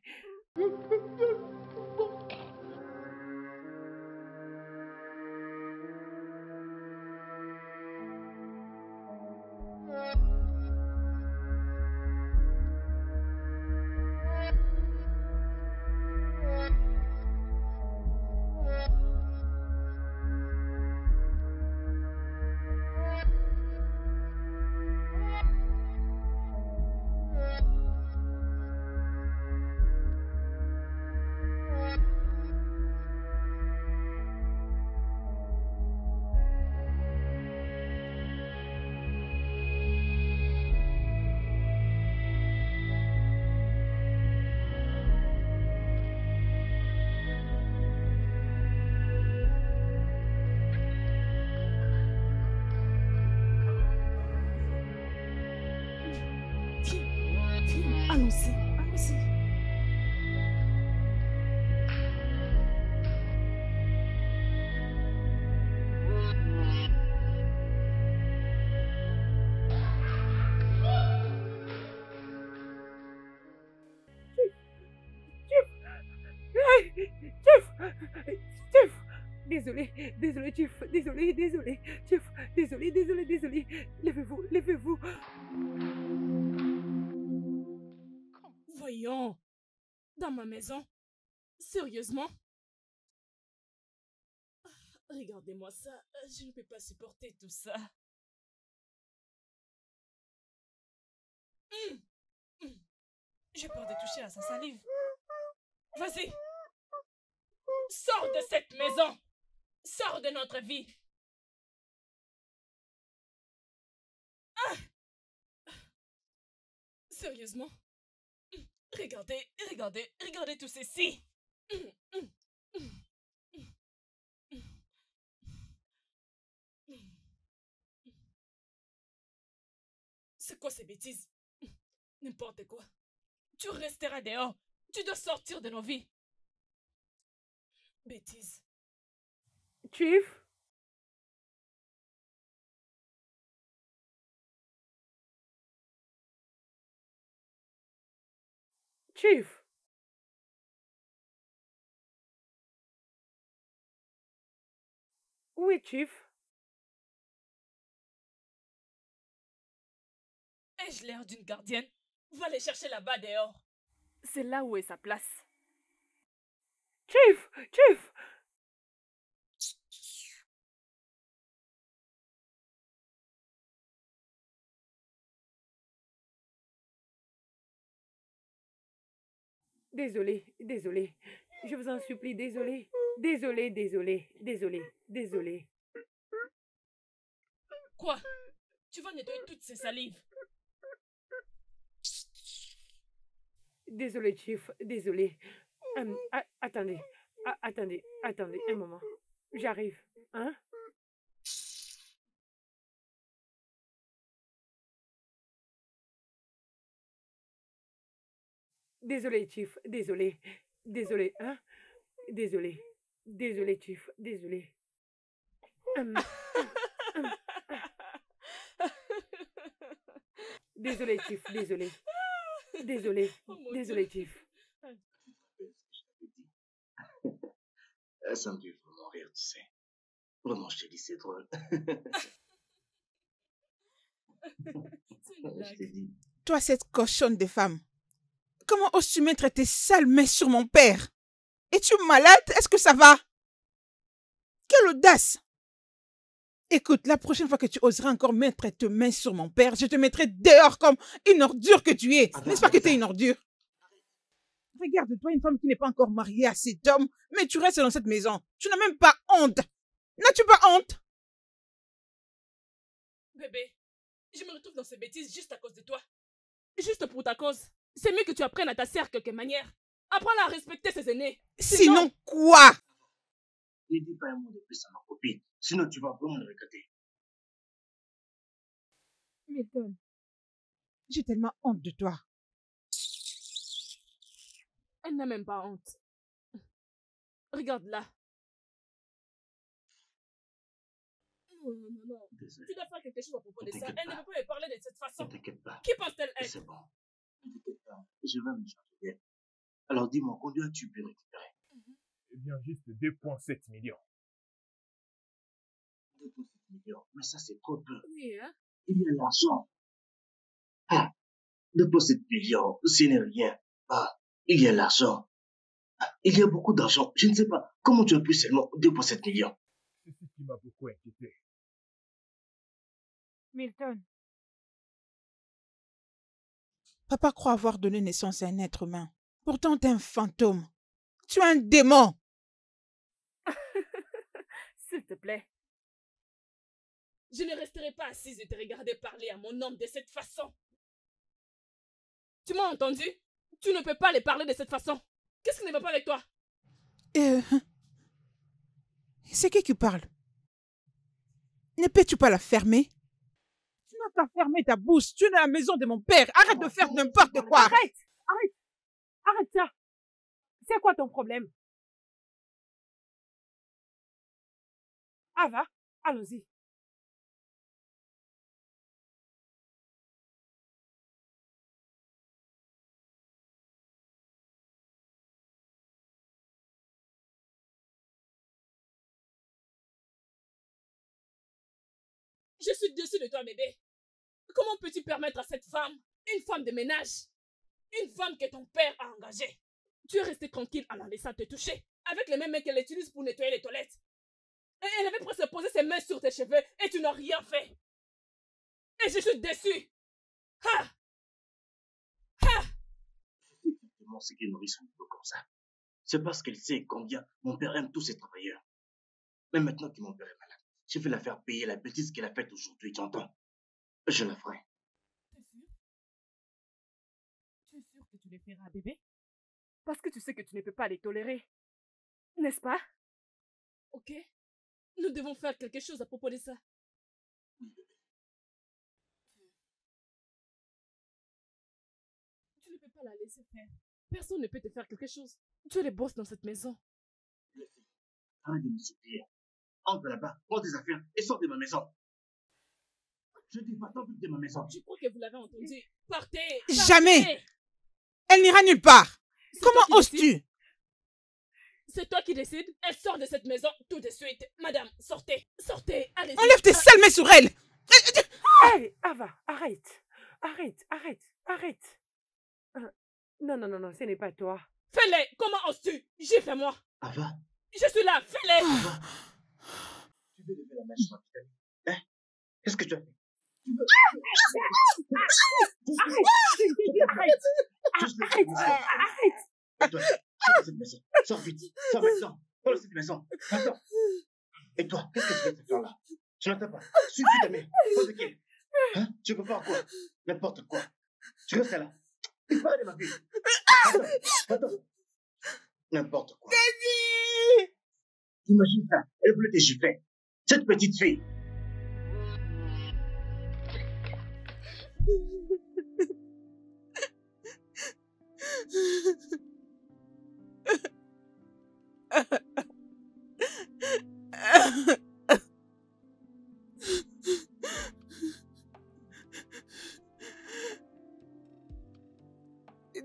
Allons-y, allons-y. Chief, désolé, désolé, Chief, désolé, désolé, Chief, désolé, désolé, désolé. Levez-vous, levez-vous. Voyons. Dans ma maison. Sérieusement? Regardez-moi ça. Je ne peux pas supporter tout ça. J'ai peur de toucher à sa salive. Vas-y. Sors de cette maison. Sors de notre vie. Sérieusement? Regardez, regardez, regardez tout ceci. C'est quoi ces bêtises? N'importe quoi. Tu resteras dehors. Tu dois sortir de nos vies. Bêtises. Chief? Chief? Oui, Chief. Ai-je l'air d'une gardienne? Va les chercher là-bas dehors. C'est là où est sa place. Chief! Chief! Désolé, désolé. Je vous en supplie, désolé. Désolé, désolé, désolé, désolé. Quoi? Tu vas nettoyer toutes ces salives. Désolé, Chief, désolé. Attendez, attendez, attendez, un moment. J'arrive, hein? Désolé, Chief, désolé. Désolé, hein? Désolé. Désolé, Chief, désolé. Désolé, Chief, désolé. Désolé, désolé, Chief. Ça me fait vraiment rire, tu sais. Vraiment, je te dis, c'est drôle. Je t'ai dit. Toi, cette cochonne de femme, comment oses-tu mettre tes sales mains sur mon père? Es-tu malade? Est-ce que ça va? Quelle audace! Écoute, la prochaine fois que tu oseras encore mettre tes mains sur mon père, je te mettrai dehors comme une ordure que tu es. N'est-ce pas que tu es une ordure? Regarde-toi, une femme qui n'est pas encore mariée à cet homme, mais tu restes dans cette maison. Tu n'as même pas honte. N'as-tu pas honte? Bébé, je me retrouve dans ces bêtises juste à cause de toi. Juste pour ta cause. C'est mieux que tu apprennes à ta sœur quelque manière. Apprends à respecter ses aînés. Sinon quoi? Ne dis pas un mot de plus à ma copine, sinon tu vas vraiment le regretter. Milton, j'ai tellement honte de toi. Elle n'a même pas honte. Regarde-la. Non. Désolé. Tu dois faire quelque chose à propos de ça. T'inquiète Elle ne pas. peut pas me parler de cette façon. Ne t'inquiète pas. Qui pense-t-elle être? C'est bon. Ne t'inquiète pas. Je vais me charger d'elle. Alors dis-moi, combien as-tu pu récupérer? Eh bien, juste 2,7 millions. 2,7 millions. Mais ça, c'est trop peu. Oui, hein? Il y a l'argent. 2,7 millions, ce n'est rien. Il y a l'argent. Il y a beaucoup d'argent. Je ne sais pas comment tu as pu seulement 2,7 millions. C'est ce qui m'a beaucoup inquiété. Milton. Papa croit avoir donné naissance à un être humain. Pourtant, tu es un fantôme. Tu es un démon. S'il te plaît. Je ne resterai pas assise et te regarder parler à mon homme de cette façon. Tu m'as entendu? Tu ne peux pas les parler de cette façon. Qu'est-ce qui ne va pas avec toi? C'est qui parle? Ne peux-tu pas la fermer? Tu n'as qu'à fermer ta bouche. Tu es dans la maison de mon père. Arrête de faire n'importe quoi. Arrête! arrête ça. C'est quoi ton problème? Ava, allons-y. Je suis déçue de toi, bébé. Comment peux-tu permettre à cette femme, une femme de ménage, une femme que ton père a engagée, tu es resté tranquille en la laissant te toucher, avec les mêmes mains qu'elle utilise pour nettoyer les toilettes. Et elle avait presque posé ses mains sur tes cheveux et tu n'as rien fait. Et je suis déçue. Ha! Ha! Je sais exactement ce qui nourrit son ego comme ça. C'est parce qu'elle sait combien mon père aime tous ses travailleurs. Mais maintenant que mon père est malade, je vais la faire payer la bêtise qu'elle a faite aujourd'hui, tu entends? Je la ferai. T'es sûr? Tu es sûr que tu les feras, bébé? Parce que tu sais que tu ne peux pas les tolérer. N'est-ce pas? Ok. Nous devons faire quelque chose à propos de ça. Tu ne peux pas la laisser faire. Personne ne peut te faire quelque chose. Tu es le boss dans cette maison. Les filles, arrête de me soutenir. Entre là-bas, prends tes affaires et sors de ma maison. Je dis pas tant vite de ma maison. Je crois que vous l'avez entendu. Partez! Jamais! Partez! Elle n'ira nulle part. C'est toi Comment qui décides. oses-tu? C'est toi qui décides. Elle sort de cette maison tout de suite. Madame, sortez. Sortez. Allez-y. Enlève tes sales mains sur elle. Hey, Ava, arrête. Arrête. Non, ce n'est pas toi. Fais-les. Comment oses-tu? Gifle-moi. Ava, Je suis là. Fais-les. Ava. Tu veux lever la main sur ma petite amie? Hein? Qu'est-ce que tu as fait? Tu veux... Arrête. Et toi, sors de cette maison. Sors vite. Sors maintenant. Sors de cette maison. Maintenant. Et toi, qu'est-ce que tu fais de cette là? Je n'entends pas. Suffit ta mère. Pas de qui? Hein? Tu peux pas quoi? N'importe quoi. Tu restes là. Disparaît de ma vie. Attends. N'importe quoi. Daddy! Imagine ça. Elle voulait te gifler. Cette petite fille.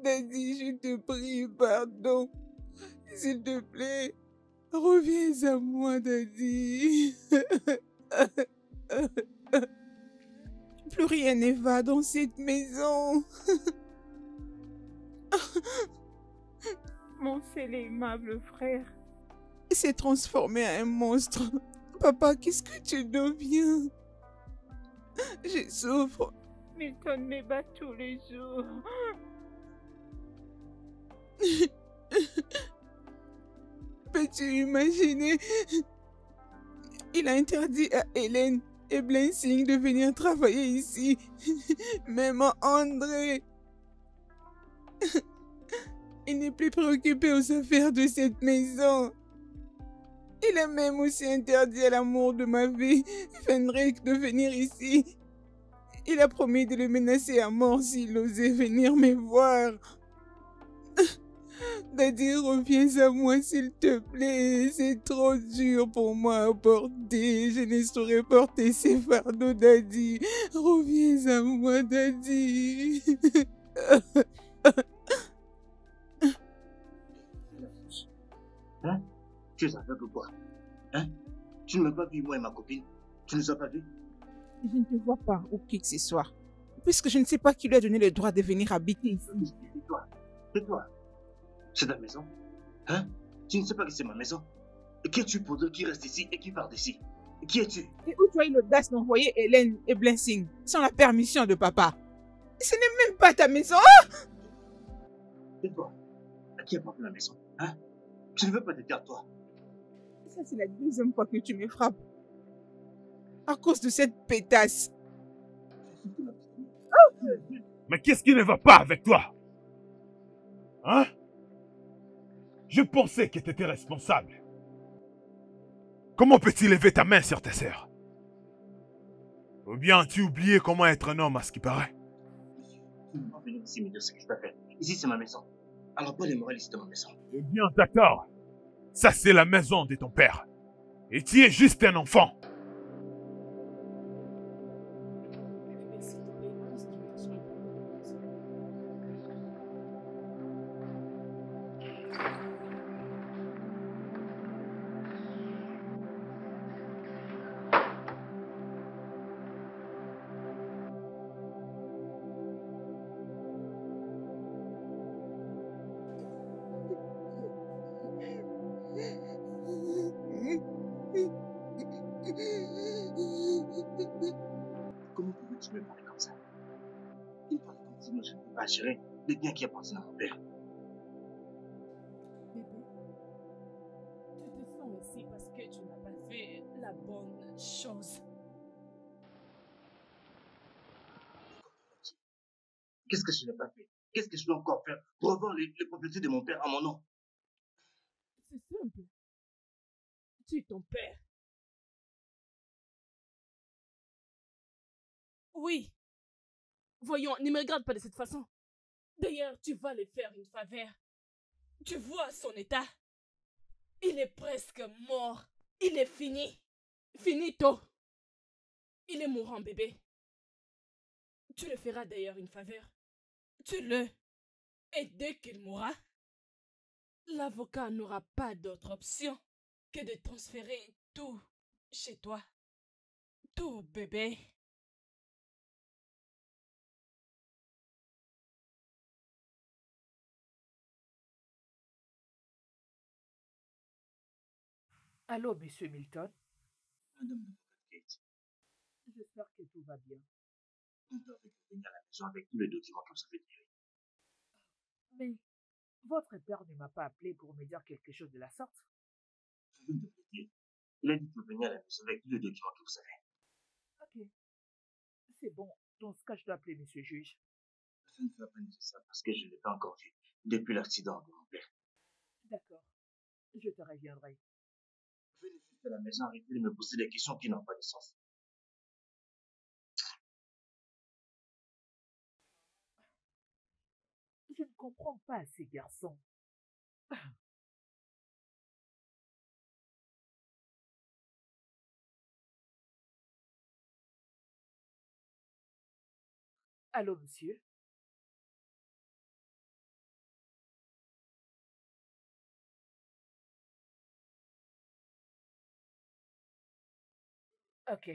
Daddy, je te prie, pardon. S'il te plaît, reviens à moi, Daddy. Plus rien ne va dans cette maison. Mon seul et aimable frère. Il s'est transformé en un monstre. Papa, qu'est-ce que tu deviens? Je souffre. Milton me bat tous les jours. Peux-tu imaginer? Il a interdit à Hélène et Blansing de venir travailler ici. Même André. Il n'est plus préoccupé aux affaires de cette maison. Il a même aussi interdit à l'amour de ma vie, Fenric, de venir ici. Il a promis de le menacer à mort s'il osait venir me voir. Daddy, reviens à moi s'il te plaît. C'est trop dur pour moi à porter. Je ne saurais porter ces fardeaux, Daddy. Reviens à moi, Daddy. Hein? Tu es aveugle ou quoi? Hein? Tu ne m'as pas vu, moi et ma copine? Tu ne nous as pas vus? Je ne te vois pas, ou qui que ce soit. Puisque je ne sais pas qui lui a donné le droit de venir habiter ici. Tais-toi. Tais-toi. C'est ta maison? Hein? Tu ne sais pas que c'est ma maison? Et qui es-tu pour dire qui reste ici et qui part d'ici? Qui es-tu? Et où tu as eu l'audace d'envoyer Hélène et Blansing sans la permission de papa? Ce n'est même pas ta maison. Oh! Tais-toi. À qui appartient la maison? Hein? Tu ne veux pas te taire, toi? Ça, c'est la deuxième fois que tu me frappes. À cause de cette pétasse. Mais qu'est-ce qui ne va pas avec toi? Hein? Je pensais que tu étais responsable. Comment peux-tu lever ta main sur ta sœur? Ou bien as-tu oublié comment être un homme à ce qui paraît? Tu ne peux pas venir ici me dire ce que je dois faire. Ici, c'est ma maison. Alors pas les moralistes de ma maison. Eh bien, d'accord. Ça, c'est la maison de ton père. Et tu es juste un enfant. Bébé, s'il te plaît, laisse tomber ta chambre. Comment pouvais-tu me parler comme ça? Il parle comme si moi je ne peux pas gérer les biens qui appartiennent à mon père. Bébé, tu te sens aussi parce que tu n'as pas fait la bonne chose. Qu'est-ce que je n'ai pas fait? Qu'est-ce que je dois encore faire pour avoir les propriétés de mon père à mon nom? C'est simple. Tu es ton père. Oui. Voyons, ne me regarde pas de cette façon. D'ailleurs, tu vas lui faire une faveur. Tu vois son état. Il est presque mort. Il est fini. Finito. Il est mourant, bébé. Tu le feras d'ailleurs une faveur. Tue-le. Et dès qu'il mourra, l'avocat n'aura pas d'autre option que de transférer tout chez toi. Tout, bébé. Allô, monsieur Milton. Madame l'avocate Kate, J'espère que tout va bien. mon père veut venir à la maison avec tous les documents que vous avez tirés. Mais votre père ne m'a pas appelé pour me dire quelque chose de la sorte. Je viens de vous le dire. Il a dit de venir à la maison avec tous les documents que vous avez. Ok. C'est bon. Dans ce cas, je dois appeler monsieur juge. Ça ne sera pas nécessaire parce que je ne l'ai pas encore vu depuis l'accident de mon père. D'accord. Je te reviendrai. Venez juste à la maison, arrêtez de me poser des questions qui n'ont pas de sens. Je ne comprends pas ces garçons. Allô, monsieur? Ok.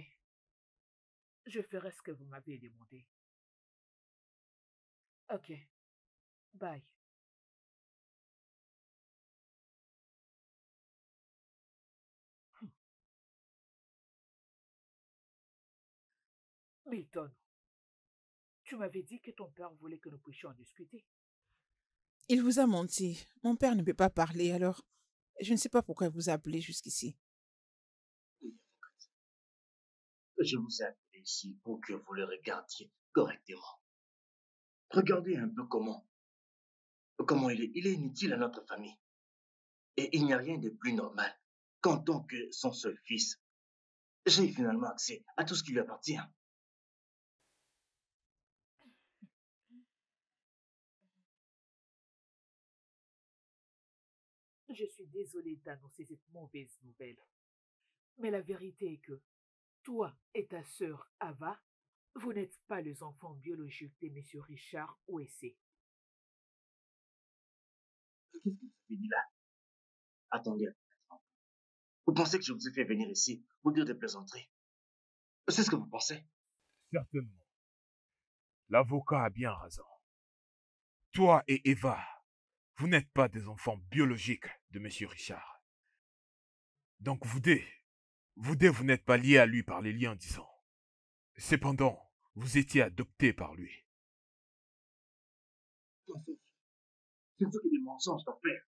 Je ferai ce que vous m'avez demandé. Ok. Bye. Milton, tu m'avais dit que ton père voulait que nous puissions en discuter. Il vous a menti. Mon père ne peut pas parler, alors je ne sais pas pourquoi il vous a appelé jusqu'ici. Oui, avocate. Je vous ai appelé ici pour que vous le regardiez correctement. Regardez un peu comment il est. Il est inutile à notre famille. Et il n'y a rien de plus normal qu'en tant que son seul fils, j'ai finalement accès à tout ce qui lui appartient. Je suis désolée d'annoncer cette mauvaise nouvelle. Mais la vérité est que toi et ta sœur Ava, vous n'êtes pas les enfants biologiques de M. Richard Ouessé. Qu'est-ce que vous avez dit là? Attendez. Vous pensez que je vous ai fait venir ici pour dire des plaisanteries? C'est ce que vous pensez? Certainement. L'avocat a bien raison. Toi et Eva, vous n'êtes pas des enfants biologiques de Monsieur Richard. Donc vous n'êtes pas liés à lui par les liens du sang. Cependant, vous étiez adoptés par lui. Mensonge. Ce ne sont que des mensonges, ton père.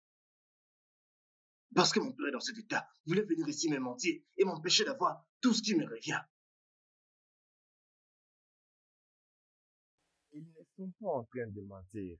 Parce que mon père est dans cet état, vous voulez venir ici me mentir et m'empêcher d'avoir tout ce qui me revient. Ils ne sont pas en train de mentir.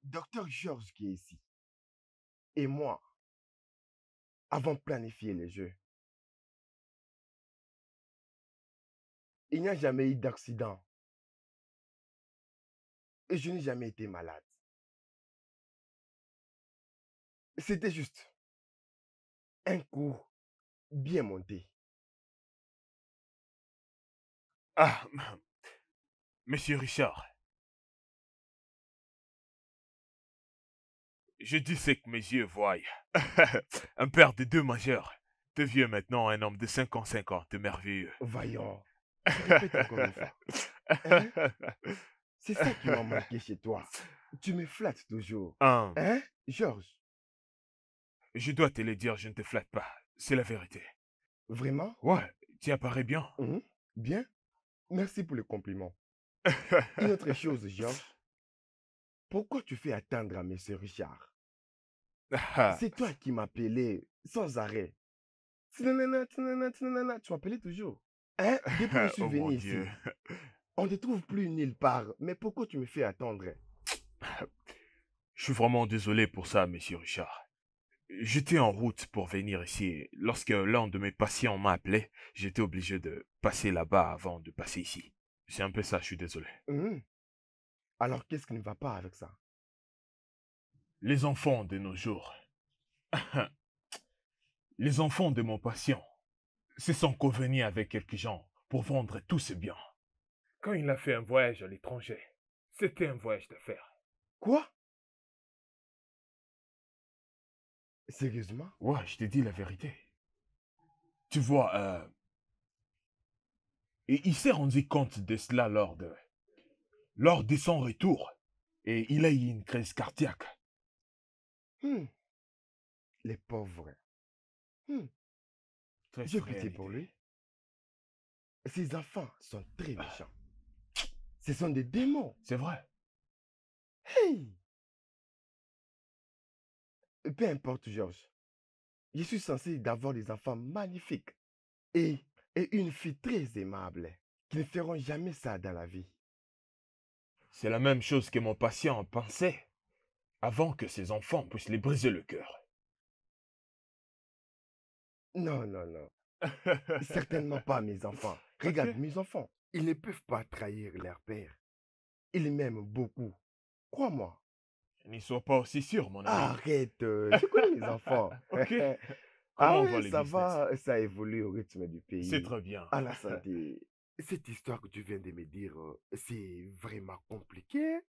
docteur Georges qui est ici et moi avons planifié les jeux. Il n'y a jamais eu d'accident et je n'ai jamais été malade. C'était juste un coup bien monté. Ah, monsieur Richard, je dis ce que mes yeux voient. Un père de 2 majeurs devient maintenant un homme de 55 ans, de merveilleux. Voyons, répète encore une fois. Hein? C'est ça qui m'a manqué chez toi. Tu me flattes toujours. Hein, Hein, Georges? je dois te le dire, je ne te flatte pas. C'est la vérité. Vraiment? Ouais, tu apparais bien. Bien. Merci pour le compliment. Une autre chose, Georges. Pourquoi tu fais attendre à monsieur Richard? Ah, C'est toi qui m'appelais sans arrêt. Tinanana, tinanana, tinanana, tu m'appelais toujours. Hein? Depuis que je suis oh mon venu ici, Dieu. on ne te trouve plus nulle part. Mais pourquoi tu me fais attendre? Je suis vraiment désolé pour ça, monsieur Richard. J'étais en route pour venir ici. Lorsque l'un de mes patients m'a appelé, j'étais obligé de passer là-bas avant de passer ici. C'est un peu ça, je suis désolé. Alors, qu'est-ce qui ne va pas avec ça? Les enfants de nos jours. Les enfants de mon patient se sont convenus avec quelques gens pour vendre tous ses biens. Quand il a fait un voyage à l'étranger, c'était un voyage d'affaires. Quoi? Sérieusement? Ouais, je te dis la vérité. Tu vois, et il s'est rendu compte de cela lors de son retour. Et il a eu une crise cardiaque. Les pauvres. Triste J'ai pitié réalité. pour lui. Ces enfants sont très méchants. Ce sont des démons. C'est vrai. Hey! Peu importe, Georges. Je suis censé d'avoir des enfants magnifiques et une fille très aimable qui ne feront jamais ça dans la vie. C'est la même chose que mon patient pensait avant que ses enfants puissent lui briser le cœur. Non, non, non. Certainement pas mes enfants. Regarde, mes enfants, ils ne peuvent pas trahir leur père. Ils m'aiment beaucoup. Crois-moi. N'y sois pas aussi sûr, mon ami. Arrête, je connais mes enfants. Ok. Ah Comment oui, va le ça business? va, ça évolue au rythme du pays. C'est très bien. À la santé. Cette histoire que tu viens de me dire, c'est vraiment compliqué.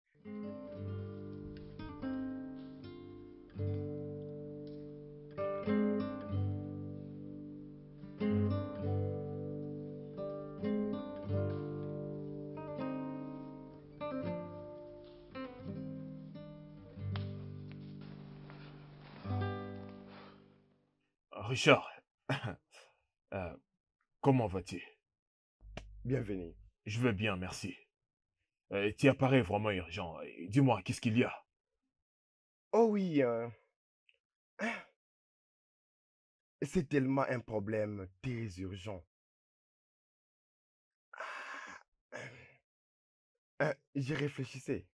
Richard, comment vas-tu? Bienvenue. Je vais bien, merci. Tu apparais vraiment urgent. Dis-moi, qu'est-ce qu'il y a? Oh oui, c'est tellement un problème très urgent. J'y réfléchissais.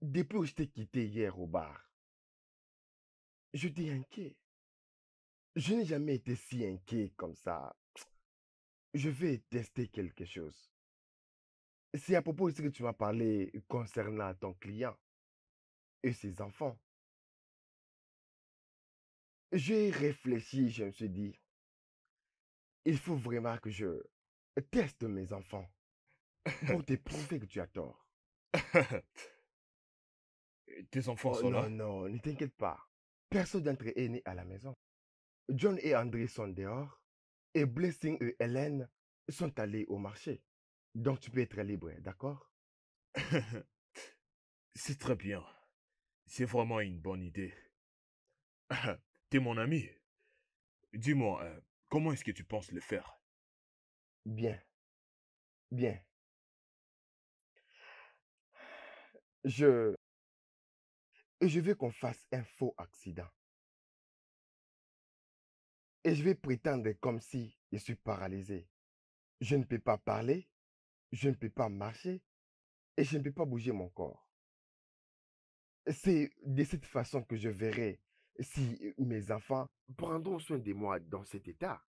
Depuis que je t'ai quitté hier au bar, j'étais inquiet. Je n'ai jamais été si inquiet comme ça. Je vais tester quelque chose. C'est à propos de ce que tu m'as parlé concernant ton client et ses enfants. J'ai réfléchi, je me suis dit, il faut vraiment que je teste mes enfants pour te prouver que tu as tort. Tes enfants Oh sont là? non, non, ne t'inquiète pas. Personne d'entre eux est né à la maison. John et André sont dehors et Blessing et Hélène sont allés au marché. Donc tu peux être libre, d'accord? C'est très bien. C'est vraiment une bonne idée. T'es mon ami. Dis-moi, comment est-ce que tu penses le faire? Bien, bien. Je veux qu'on fasse un faux accident. Et je vais prétendre comme si je suis paralysé. Je ne peux pas parler, je ne peux pas marcher et je ne peux pas bouger mon corps. C'est de cette façon que je verrai si mes enfants prendront soin de moi dans cet état.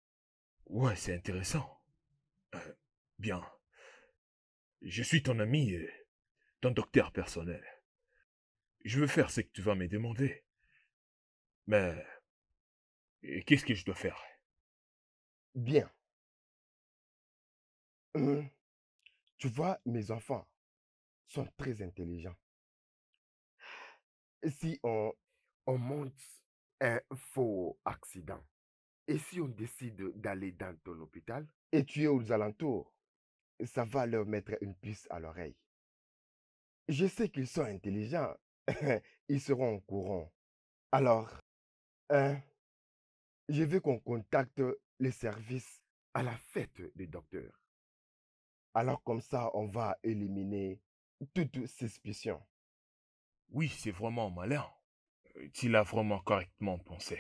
Ouais, c'est intéressant. Euh, Bien, je suis ton ami et ton docteur personnel. Je veux faire ce que tu vas me demander. Mais qu'est-ce que je dois faire? Bien. Hum, Tu vois, mes enfants sont très intelligents. Si on monte un faux accident, et si on décide d'aller dans ton hôpital et tu es aux alentours, ça va leur mettre une puce à l'oreille. Je sais qu'ils sont intelligents. Ils seront au courant. Alors, hein, je veux qu'on contacte les services à la fête des docteurs. Alors comme ça, on va éliminer toute suspicion. Oui, c'est vraiment malin. Tu l'as vraiment correctement pensé.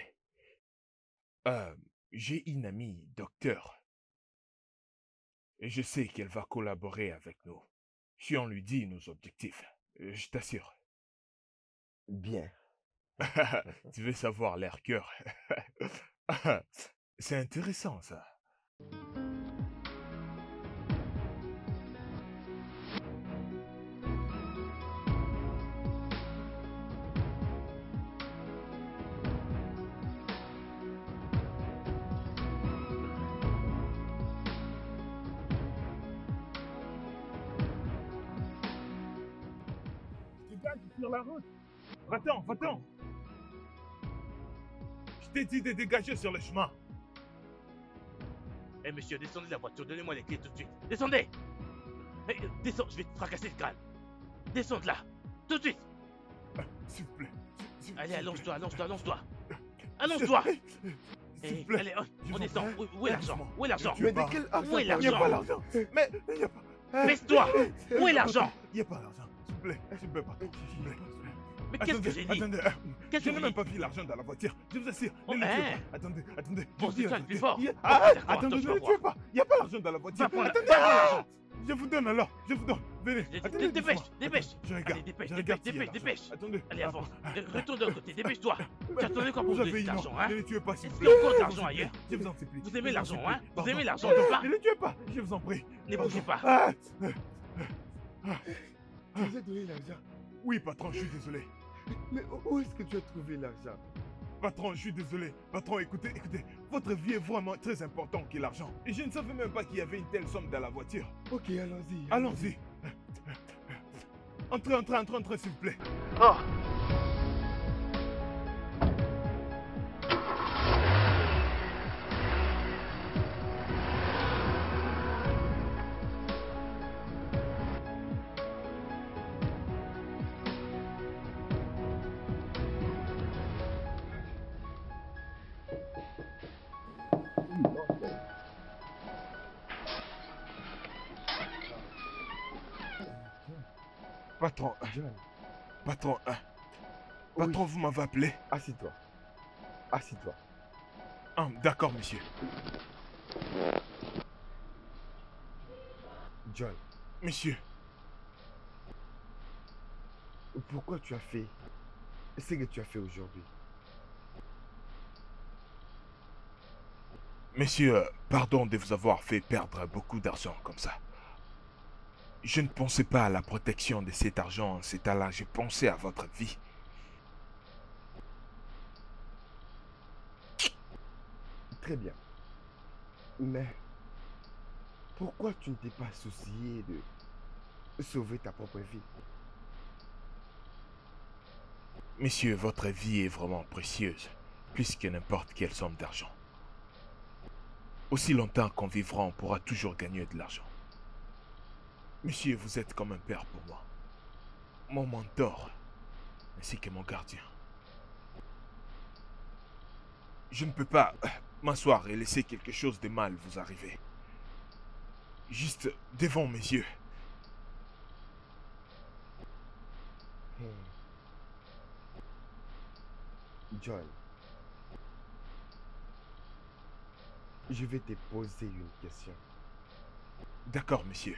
Euh, j'ai une amie, docteur, et je sais qu'elle va collaborer avec nous. Si on lui dit nos objectifs, je t'assure. Bien. Tu veux savoir l'air cœur. C'est intéressant ça. Dégage sur la route. Va-t'en, va-t'en. Je t'ai dit de dégager sur le chemin. Eh monsieur, descendez de la voiture, donnez-moi les clés tout de suite. Descendez. Descends, je vais te fracasser le crâne. Descends de là, tout de suite. S'il vous plaît. Allez, allonge-toi, allonge-toi, allonge-toi. Allonge-toi. S'il vous plaît. Allez, on descend. Où est l'argent? Où est l'argent? Mais de quel argent? Où est Il n'y a l'argent? pas l'argent. Mais il n'y a pas. Baisse-toi. Où est l'argent? Il n'y a pas l'argent. S'il vous plaît. S'il vous plaît, pardon. S'il vous plaît. Mais qu'est-ce que j'ai dit? Attendez, Qu'est-ce je que n'ai vous même dites? pas vu l'argent dans la voiture. Je vous assure. Oh, Ne le tuez hein? pas. Attendez. Bon, Je c'est dis, toi le plus fort. Ah, D'accord, attendez, toi, ne tu le vas tuez voir. pas. Il n'y a pas l'argent dans la voiture. Va prendre Attendez. l'argent. Je vous donne alors. Je vous donne. Venez. Attendez, Dépêche, doucement. dépêche. Je regarde. Allez, dépêche, Je regarde dépêche, s'il y a dépêche, l'argent. Attendez. Allez, avance. Retourne de l'autre côté, dépêche-toi. Tu attendais quoi pour Vous vous donner avez cet une argent, hein? Ne les tuez pas, s'il vous Est-ce plaît. qu'il y a encore de Je l'argent vous en ailleurs? supplie. Je vous en supplie. Vous aimez Je l'argent, en supplie. hein? Vous Pardon. aimez l'argent, Pardon. n'est-ce pas? Ne les tuez pas. Je vous en prie. Ne bougez pas. Ah. Tu nous as donné l'argent. Oui, patron, je suis désolé. Mais où est-ce que tu as trouvé l'argent? Patron, je suis désolé. Patron, écoutez. Votre vie est vraiment très importante que l'argent. Et je ne savais même pas qu'il y avait une telle somme dans la voiture. Ok, allons-y. Allons-y. Entrez, s'il vous plaît. Patron, John, patron, oui, patron, vous m'avez appelé. assis-toi. Assis-toi. Ah, d'accord, monsieur. John, Monsieur, pourquoi tu as fait ce que tu as fait aujourd'hui? monsieur, pardon de vous avoir fait perdre beaucoup d'argent comme ça. Je ne pensais pas à la protection de cet argent en cet état-là. Je pensais à votre vie. Très bien. Mais pourquoi tu ne t'es pas soucié de sauver ta propre vie? Monsieur, votre vie est vraiment précieuse, plus que n'importe quelle somme d'argent. Aussi longtemps qu'on vivra, on pourra toujours gagner de l'argent. Monsieur, vous êtes comme un père pour moi. Mon mentor, ainsi que mon gardien. Je ne peux pas m'asseoir et laisser quelque chose de mal vous arriver. Juste devant mes yeux. John, je vais te poser une question. D'accord, monsieur.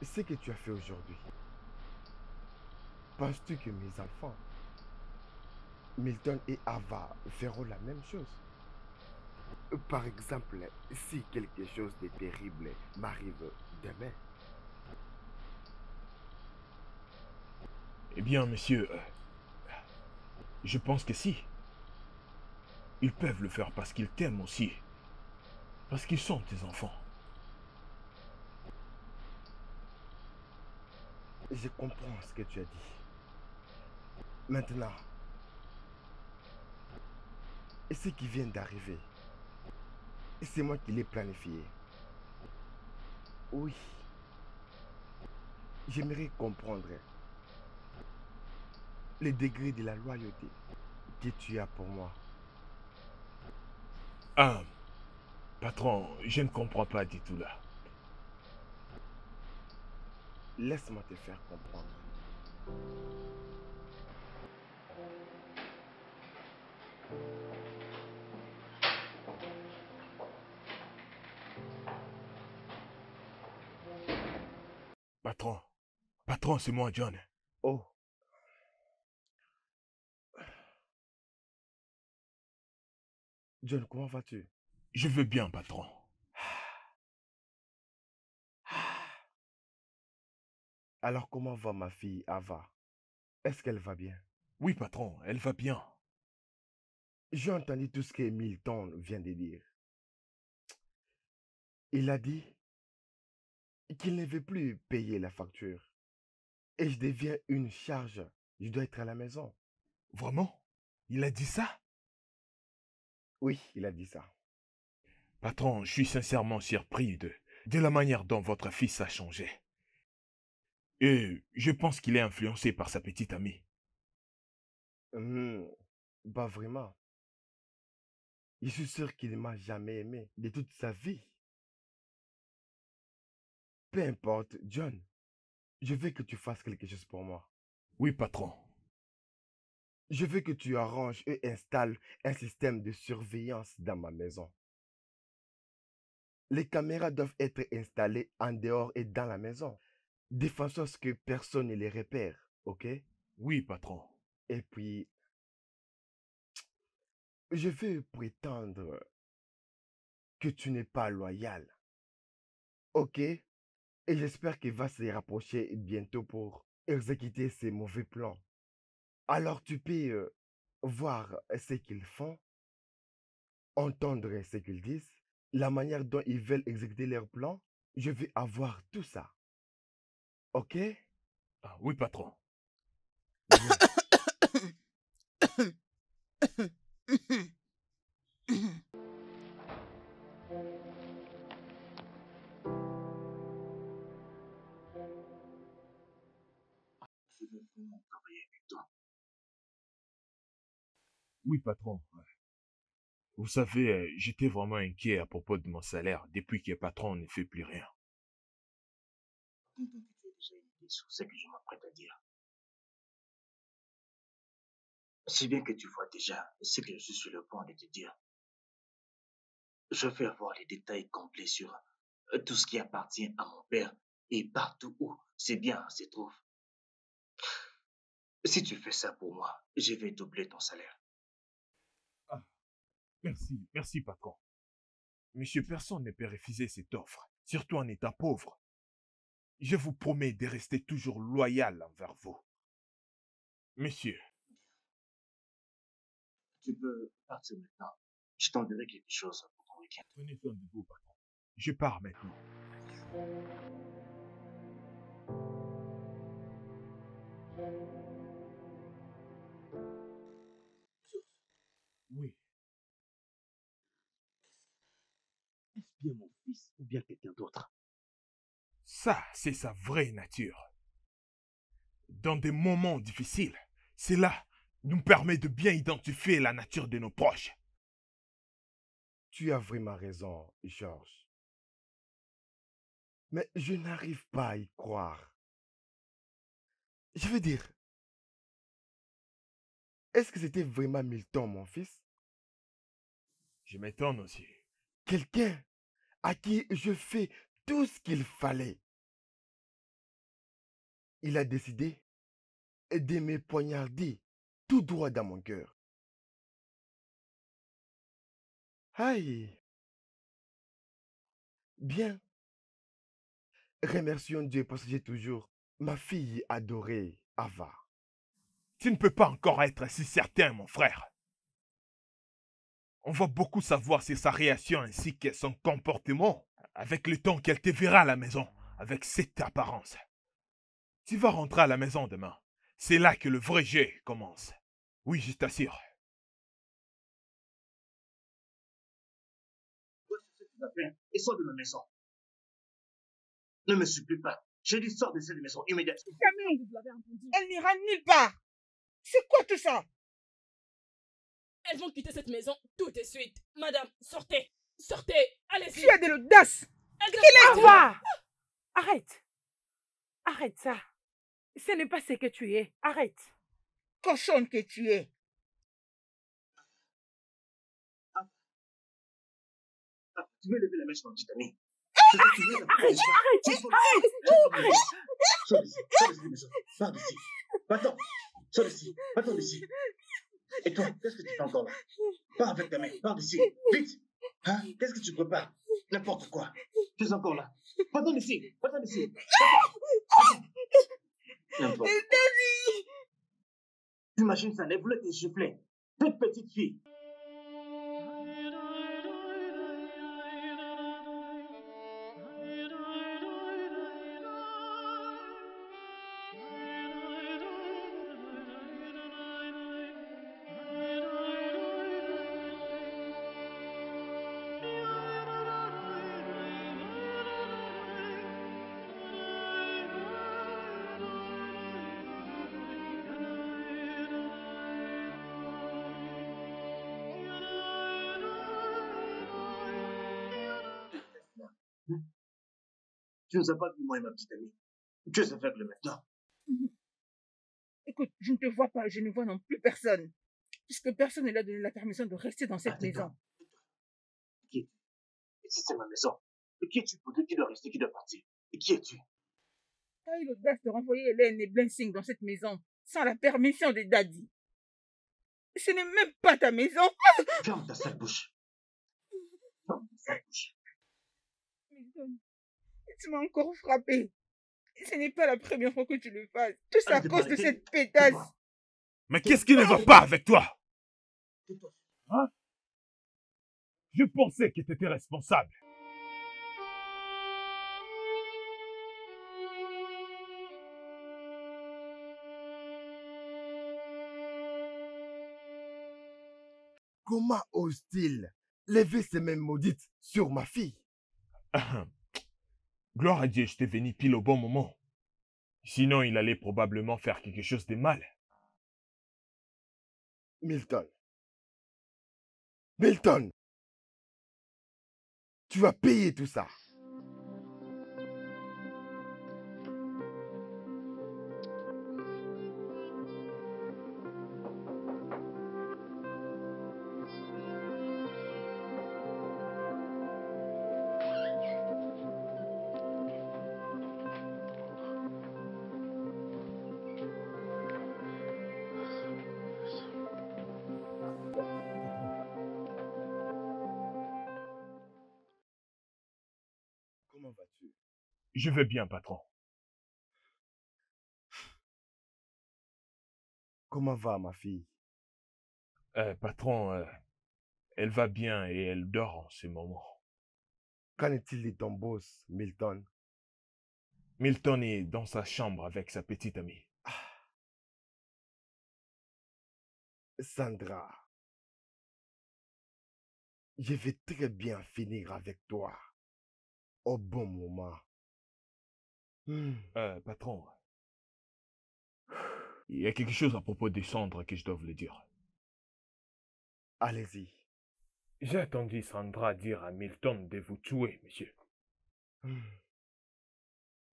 Ce que tu as fait aujourd'hui, Penses-tu que mes enfants, Milton et Ava, feront la même chose? Par exemple, si quelque chose de terrible m'arrive demain. Eh bien, monsieur, je pense que si. Ils peuvent le faire parce qu'ils t'aiment aussi. Parce qu'ils sont tes enfants. Je comprends ce que tu as dit. Maintenant, ce qui vient d'arriver, c'est moi qui l'ai planifié. Oui. J'aimerais comprendre le degré de la loyauté que tu as pour moi. Ah, patron, je ne comprends pas du tout là. Laisse-moi te faire comprendre. Patron, c'est moi, John. Oh. John, comment vas-tu? Je veux bien, patron. Alors, comment va ma fille Ava? Est-ce qu'elle va bien? Oui, patron, elle va bien. J'ai entendu tout ce que Milton vient de dire. Il a dit qu'il ne veut plus payer la facture. Et je deviens une charge. Je dois être à la maison. Vraiment? Il a dit ça? Oui, il a dit ça. Patron, je suis sincèrement surpris de la manière dont votre fils a changé. Et je pense qu'il est influencé par sa petite amie. Bah vraiment. Je suis sûr qu'il ne m'a jamais aimé de toute sa vie. Peu importe, John, je veux que tu fasses quelque chose pour moi. Oui, patron. Je veux que tu arranges et installes un système de surveillance dans ma maison. Les caméras doivent être installées en dehors et dans la maison, de façon à ce que personne ne les repère, ok? Oui, patron. Et puis, je veux prétendre que tu n'es pas loyal, ok? Et j'espère qu'il va se rapprocher bientôt pour exécuter ses mauvais plans. Alors tu peux voir ce qu'ils font, entendre ce qu'ils disent, la manière dont ils veulent exécuter leurs plans. Je veux avoir tout ça. Ok? Ah, oui, patron. Je veux vraiment travailler avec toi. Oui, patron. Vous savez, j'étais vraiment inquiet à propos de mon salaire depuis que patron ne fait plus rien. Tonton, tu as déjà une idée sur ce que je m'apprête à dire. Si bien que tu vois déjà ce que je suis sur le point de te dire. Je veux avoir les détails complets sur tout ce qui appartient à mon père et partout où ces biens se trouvent. Si tu fais ça pour moi, je vais doubler ton salaire. Ah, merci, patron. Monsieur, personne ne peut refuser cette offre, surtout en état pauvre. Je vous promets de rester toujours loyal envers vous. Monsieur. Tu peux partir maintenant. Je t'enverrai quelque chose pour ton week-end. Prenez soin de vous, patron. Je pars maintenant. Oui. Est-ce bien mon fils ou bien quelqu'un d'autre? Ça, c'est sa vraie nature. Dans des moments difficiles, cela nous permet de bien identifier la nature de nos proches. Tu as vraiment raison, Georges. Mais je n'arrive pas à y croire. Je veux dire, est-ce que c'était vraiment Milton, mon fils? Je m'étonne aussi. Quelqu'un à qui je fais tout ce qu'il fallait. Il a décidé de me poignarder tout droit dans mon cœur. Aïe. Bien. Remercions Dieu parce que j'ai toujours ma fille adorée, Ava. Tu ne peux pas encore être si certain, mon frère. On va beaucoup savoir sur sa réaction ainsi que son comportement avec le temps qu'elle te verra à la maison, avec cette apparence. Tu vas rentrer à la maison demain. C'est là que le vrai jeu commence. Oui, je t'assure. Et sors de ma maison. Ne me supplie pas. J'ai dit sors de cette maison immédiatement. Camille, elle n'ira nulle part. C'est quoi tout ça? Elles vont quitter cette maison tout de suite. Madame, sortez. Sortez. Allez-y. Tu as de l'audace. Ava! Arrête. Arrête ça. Ce n'est pas ce que tu es. Arrête. Cochonne que tu es. Tu veux lever la main sur mon petit ami. Arrête. Sors d'ici, pars d'ici. Va-t'en. Sors d'ici. Va-t'en d'ici. Et toi, qu'est-ce que tu fais encore là? Pars avec ta main. Pars d'ici. Vite. Hein? Qu'est-ce que tu prépares? N'importe quoi. Tu es encore là. Va-t'en d'ici. Va-t'en d'ici. N'importe quoi. T'imagines ça, les voulait te gifler. Toute petite fille. Tu nous as pas vu, moi et ma petite amie. Tu es aveugle maintenant. Écoute, je ne te vois pas, je ne vois non plus personne. Puisque personne ne lui a donné la permission de rester dans cette maison. Qui es-tu? Et si c'est ma maison, qui es-tu pour dire qui doit rester, qui doit partir? Et qui es-tu? Tu as eu l'audace de renvoyer Hélène et Blensing dans cette maison sans la permission de Daddy. Ce n'est même pas ta maison. Ferme ta sale bouche. Ferme ta sale bouche. Milton, tu m'as encore frappé. Ce n'est pas la première fois que tu le fasses. Tout ça à cause de cette pétasse. Mais qu'est-ce qui ne va pas avec toi? Hein? Je pensais que tu étais responsable. Comment ose-t-il lever ses mains maudites sur ma fille? Gloire à Dieu, je t'ai venu pile au bon moment. Sinon, il allait probablement faire quelque chose de mal. Milton. Milton. Tu vas payer tout ça. Comment vas-tu? Je vais bien, patron. Comment va ma fille? Patron, elle va bien et elle dort en ce moment. Qu'en est-il de ton boss, Milton? Milton est dans sa chambre avec sa petite amie. Sandra, je vais très bien finir avec toi au bon moment. Patron, il y a quelque chose à propos de Sandra que je dois vous le dire. Allez-y. J'ai entendu Sandra dire à Milton de vous tuer, monsieur.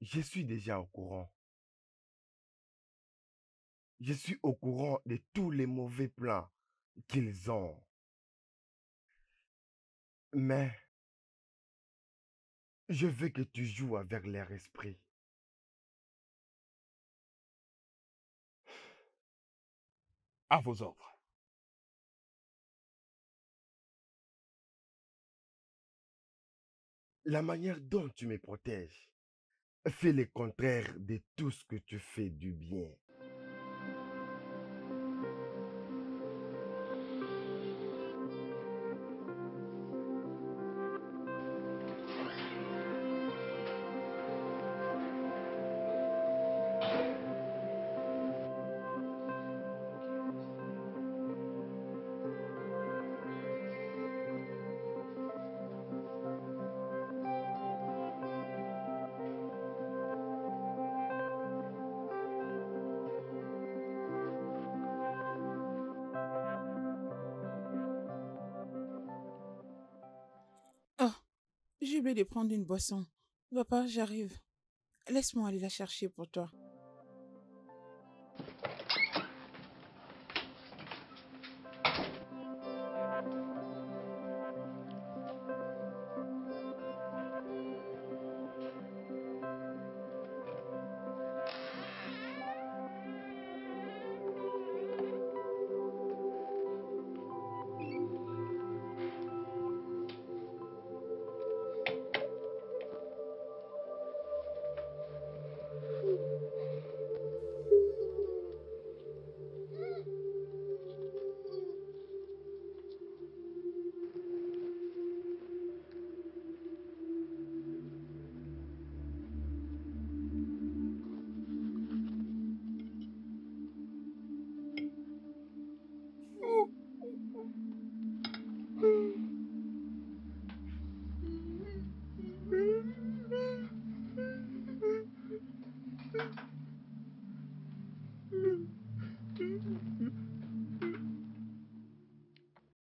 Je suis déjà au courant. Je suis au courant de tous les mauvais plans qu'ils ont. Mais je veux que tu joues avec leur esprit. À vos ordres. La manière dont tu me protèges fait le contraire de tout ce que tu fais du bien. Oh, j'ai oublié de prendre une boisson. Papa, j'arrive. Laisse-moi aller la chercher pour toi.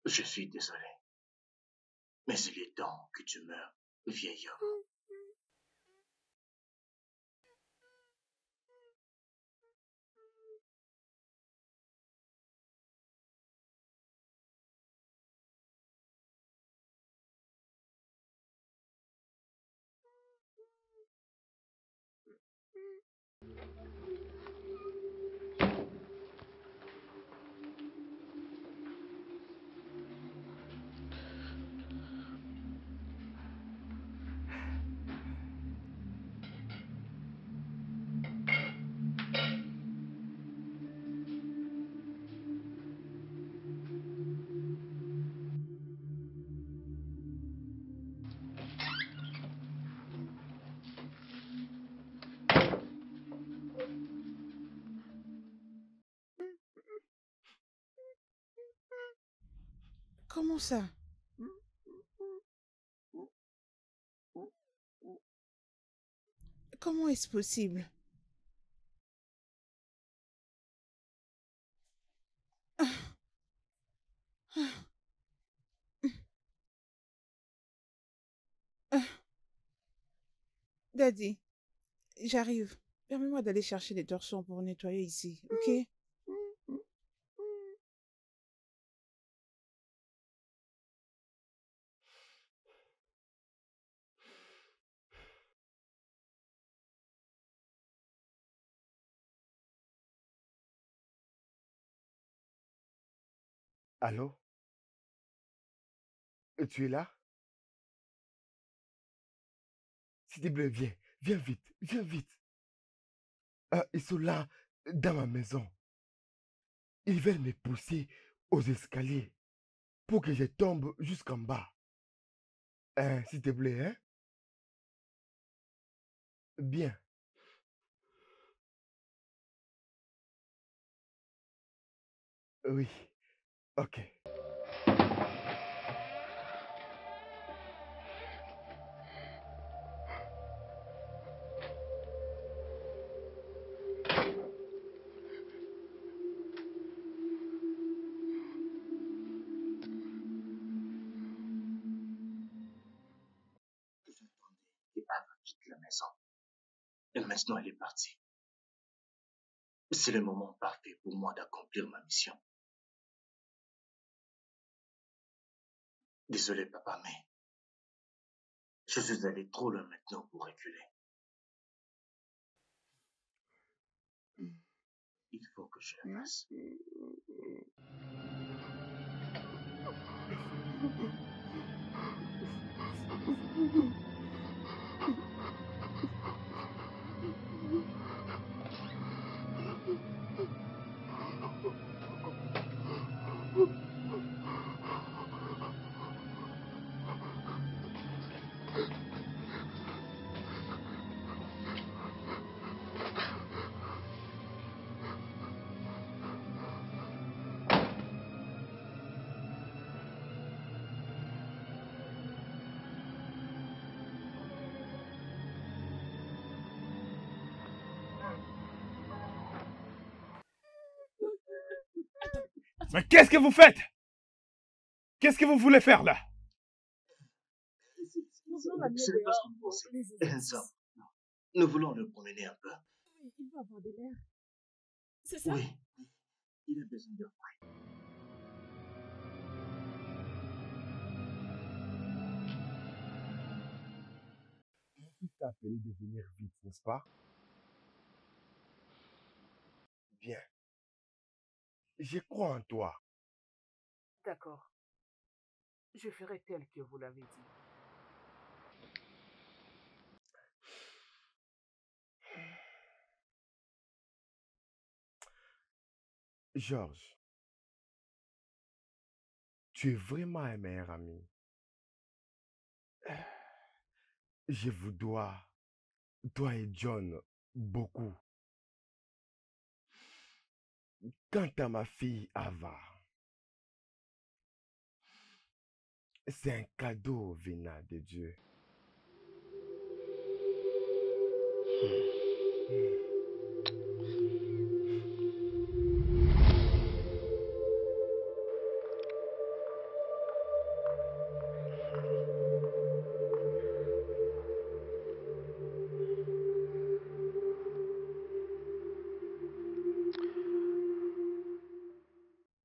Je suis désolé, mais il est temps que tu meurs, vieil homme. Comment ça? Comment est-ce possible? Daddy, j'arrive. Permets-moi d'aller chercher des torchons pour nettoyer ici, ok? Allô? Tu es là? S'il te plaît, viens. Viens vite. Viens vite. Ils sont là, dans ma maison. Ils veulent me pousser aux escaliers pour que je tombe jusqu'en bas. S'il te plaît, hein? Bien. Oui. Ok. Et Anna quitte la maison. Et maintenant, elle est partie. C'est le moment parfait pour moi d'accomplir ma mission. Désolé, papa, mais je suis allé trop loin maintenant pour reculer. Il faut que je le fasse. Mais qu'est-ce que vous faites? Qu'est-ce que vous voulez faire là? Nous Ce voulons l'amener n'est pas ce dehors qu'on pour pensait. les Ça, exercices. nous voulons le promener un peu. Oui, il va avoir de l'air. C'est ça? Oui, oui, il a besoin de moi. Mon fils t'a appelé de venir vite, n'est-ce pas? Bien. Je crois en toi. D'accord. Je ferai tel que vous l'avez dit. Georges, tu es vraiment un meilleur ami. Je vous dois, toi et John, beaucoup. Quant à ma fille Ava, c'est un cadeau venant de Dieu.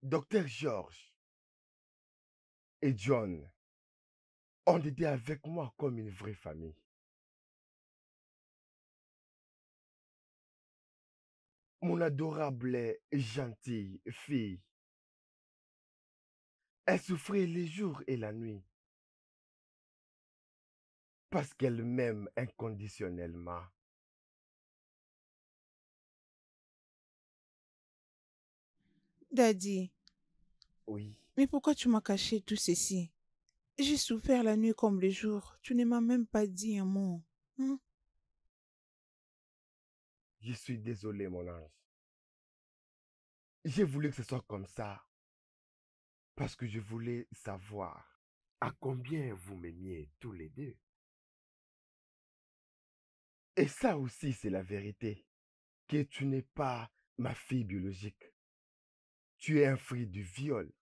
Docteur Georges et John ont été avec moi comme une vraie famille. Mon adorable et gentille fille, elle souffrait les jours et la nuit parce qu'elle m'aime inconditionnellement. Daddy, Oui, mais pourquoi tu m'as caché tout ceci? J'ai souffert la nuit comme le jour. Tu ne m'as même pas dit un mot. Hein? je suis désolé, mon ange. J'ai voulu que ce soit comme ça parce que je voulais savoir à combien vous m'aimiez tous les deux. Et ça aussi, c'est la vérité, que tu n'es pas ma fille biologique. Tu es un fruit du viol.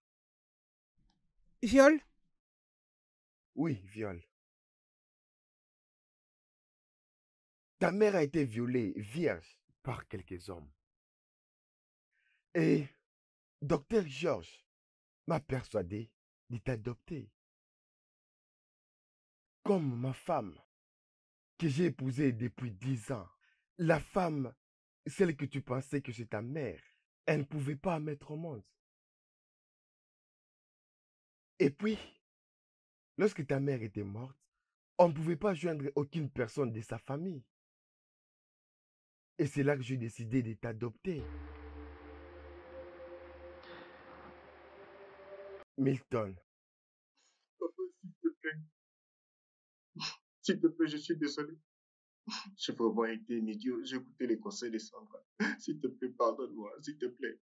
Viol? Oui, viol. Ta mère a été violée vierge par quelques hommes. Et docteur Georges m'a persuadé de t'adopter comme ma femme que j'ai épousée depuis 10 ans. La femme, celle que tu pensais que c'est ta mère, elle ne pouvait pas mettre au monde. Et puis, lorsque ta mère était morte, on ne pouvait pas joindre aucune personne de sa famille. Et c'est là que j'ai décidé de t'adopter. Milton, Papa, s'il te plaît. S'il te plaît, je suis désolé. J'ai vraiment été un idiot. J'ai écouté les conseils de Sandra. S'il te plaît, pardonne-moi. S'il te plaît.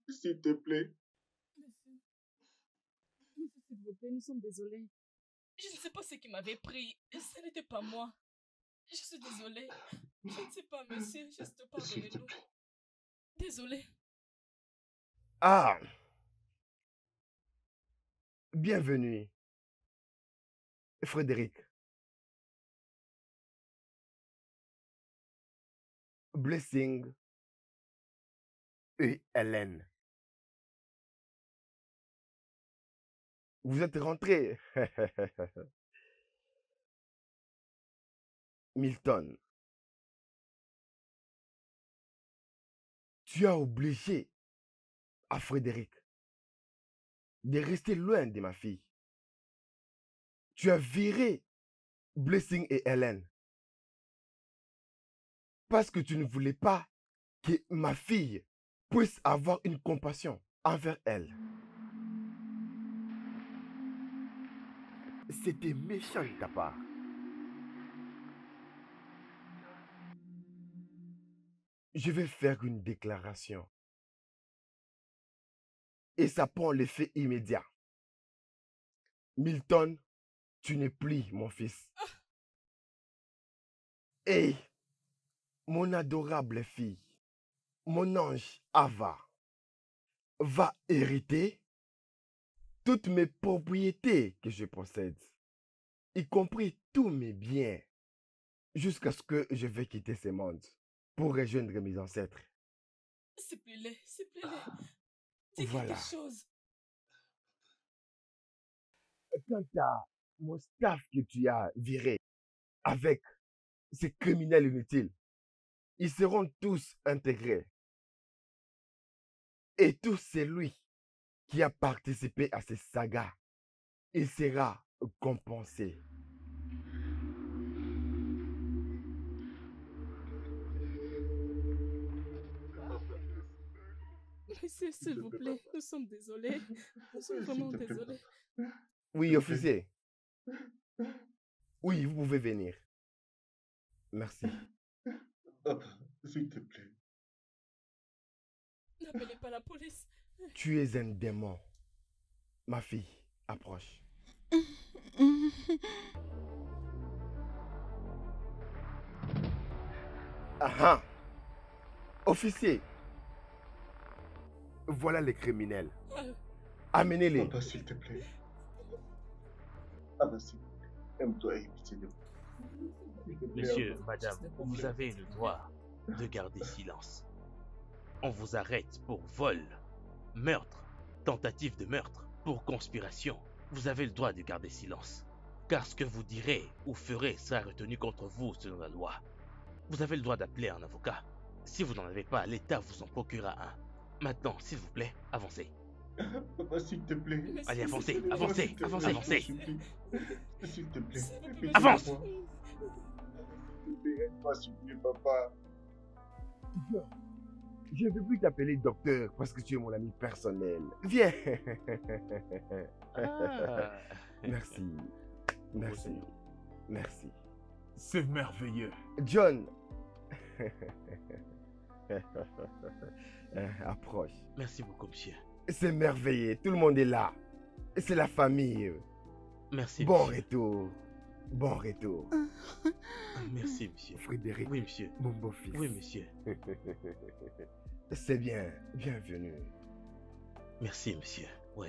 S'il te plaît. Monsieur, monsieur, s'il vous plaît, nous sommes désolés. Je ne sais pas ce qui m'avait pris. Ce n'était pas moi. Je suis désolée. Je ne sais pas, monsieur. Juste S'il te pardonnez-nous. plaît. Désolée. ah, bienvenue, Frédéric, Blessing et Hélène. Vous êtes rentrés. Milton, tu as obligé à Frédéric de rester loin de ma fille. Tu as viré Blessing et Hélène parce que tu ne voulais pas que ma fille puisse avoir une compassion envers elle. C'était méchant de ta part. Je vais faire une déclaration. Et ça prend l'effet immédiat. Milton, tu n'es plus mon fils. Et mon adorable fille, mon ange Ava, va hériter toutes mes propriétés que je possède, y compris tous mes biens, jusqu'à ce que je vais quitter ce monde pour rejoindre mes ancêtres. S'il vous plaît, s'il vous plaît. Dis Voilà. quelque chose. Quant à mon staff que tu as viré avec ces criminels inutiles, ils seront tous intégrés. Et tout celui qui a participé à ces sagas, il sera compensé. Monsieur, s'il vous plaît, nous sommes désolés. Nous sommes vraiment désolés. Oui, officier. Oui, vous pouvez venir. Merci. Papa, s'il te plaît. N'appelez pas la police. Tu es un démon. Ma fille, approche. Ah! Officier, voilà les criminels. Amenez-les. Papa, s'il te plaît. Ah, bah, s'il te plaît. Aime-toi et pitié de moi. S'il te plaît, Monsieur, papa. madame, vous avez le droit de garder silence. On vous arrête pour vol, meurtre, tentative de meurtre, pour conspiration. Vous avez le droit de garder silence. Car ce que vous direz ou ferez sera retenu contre vous selon la loi. Vous avez le droit d'appeler un avocat. Si vous n'en avez pas, l'État vous en procurera un. Maintenant, s'il vous plaît, avancez. Papa, s'il te plaît. Allez, avancez, Papa, avancez, s'il te plaît, avancez. je t'en supplie. S'il te plaît. Pitié de Avance. moi. S'il te plaît, aide-moi, s'il te plaît, papa. Je ne veux plus t'appeler docteur parce que tu es mon ami personnel. Viens. Ah. Merci. Merci. Merci. C'est merveilleux. John. Approche. Merci beaucoup, monsieur. C'est merveilleux. Tout le monde est là. C'est la famille. Merci, Bon monsieur. retour. Bon retour. Merci, monsieur. Frédéric, Oui, monsieur. mon beau-fils. Oui, monsieur. C'est bien. Bienvenue. Merci, monsieur. Oui.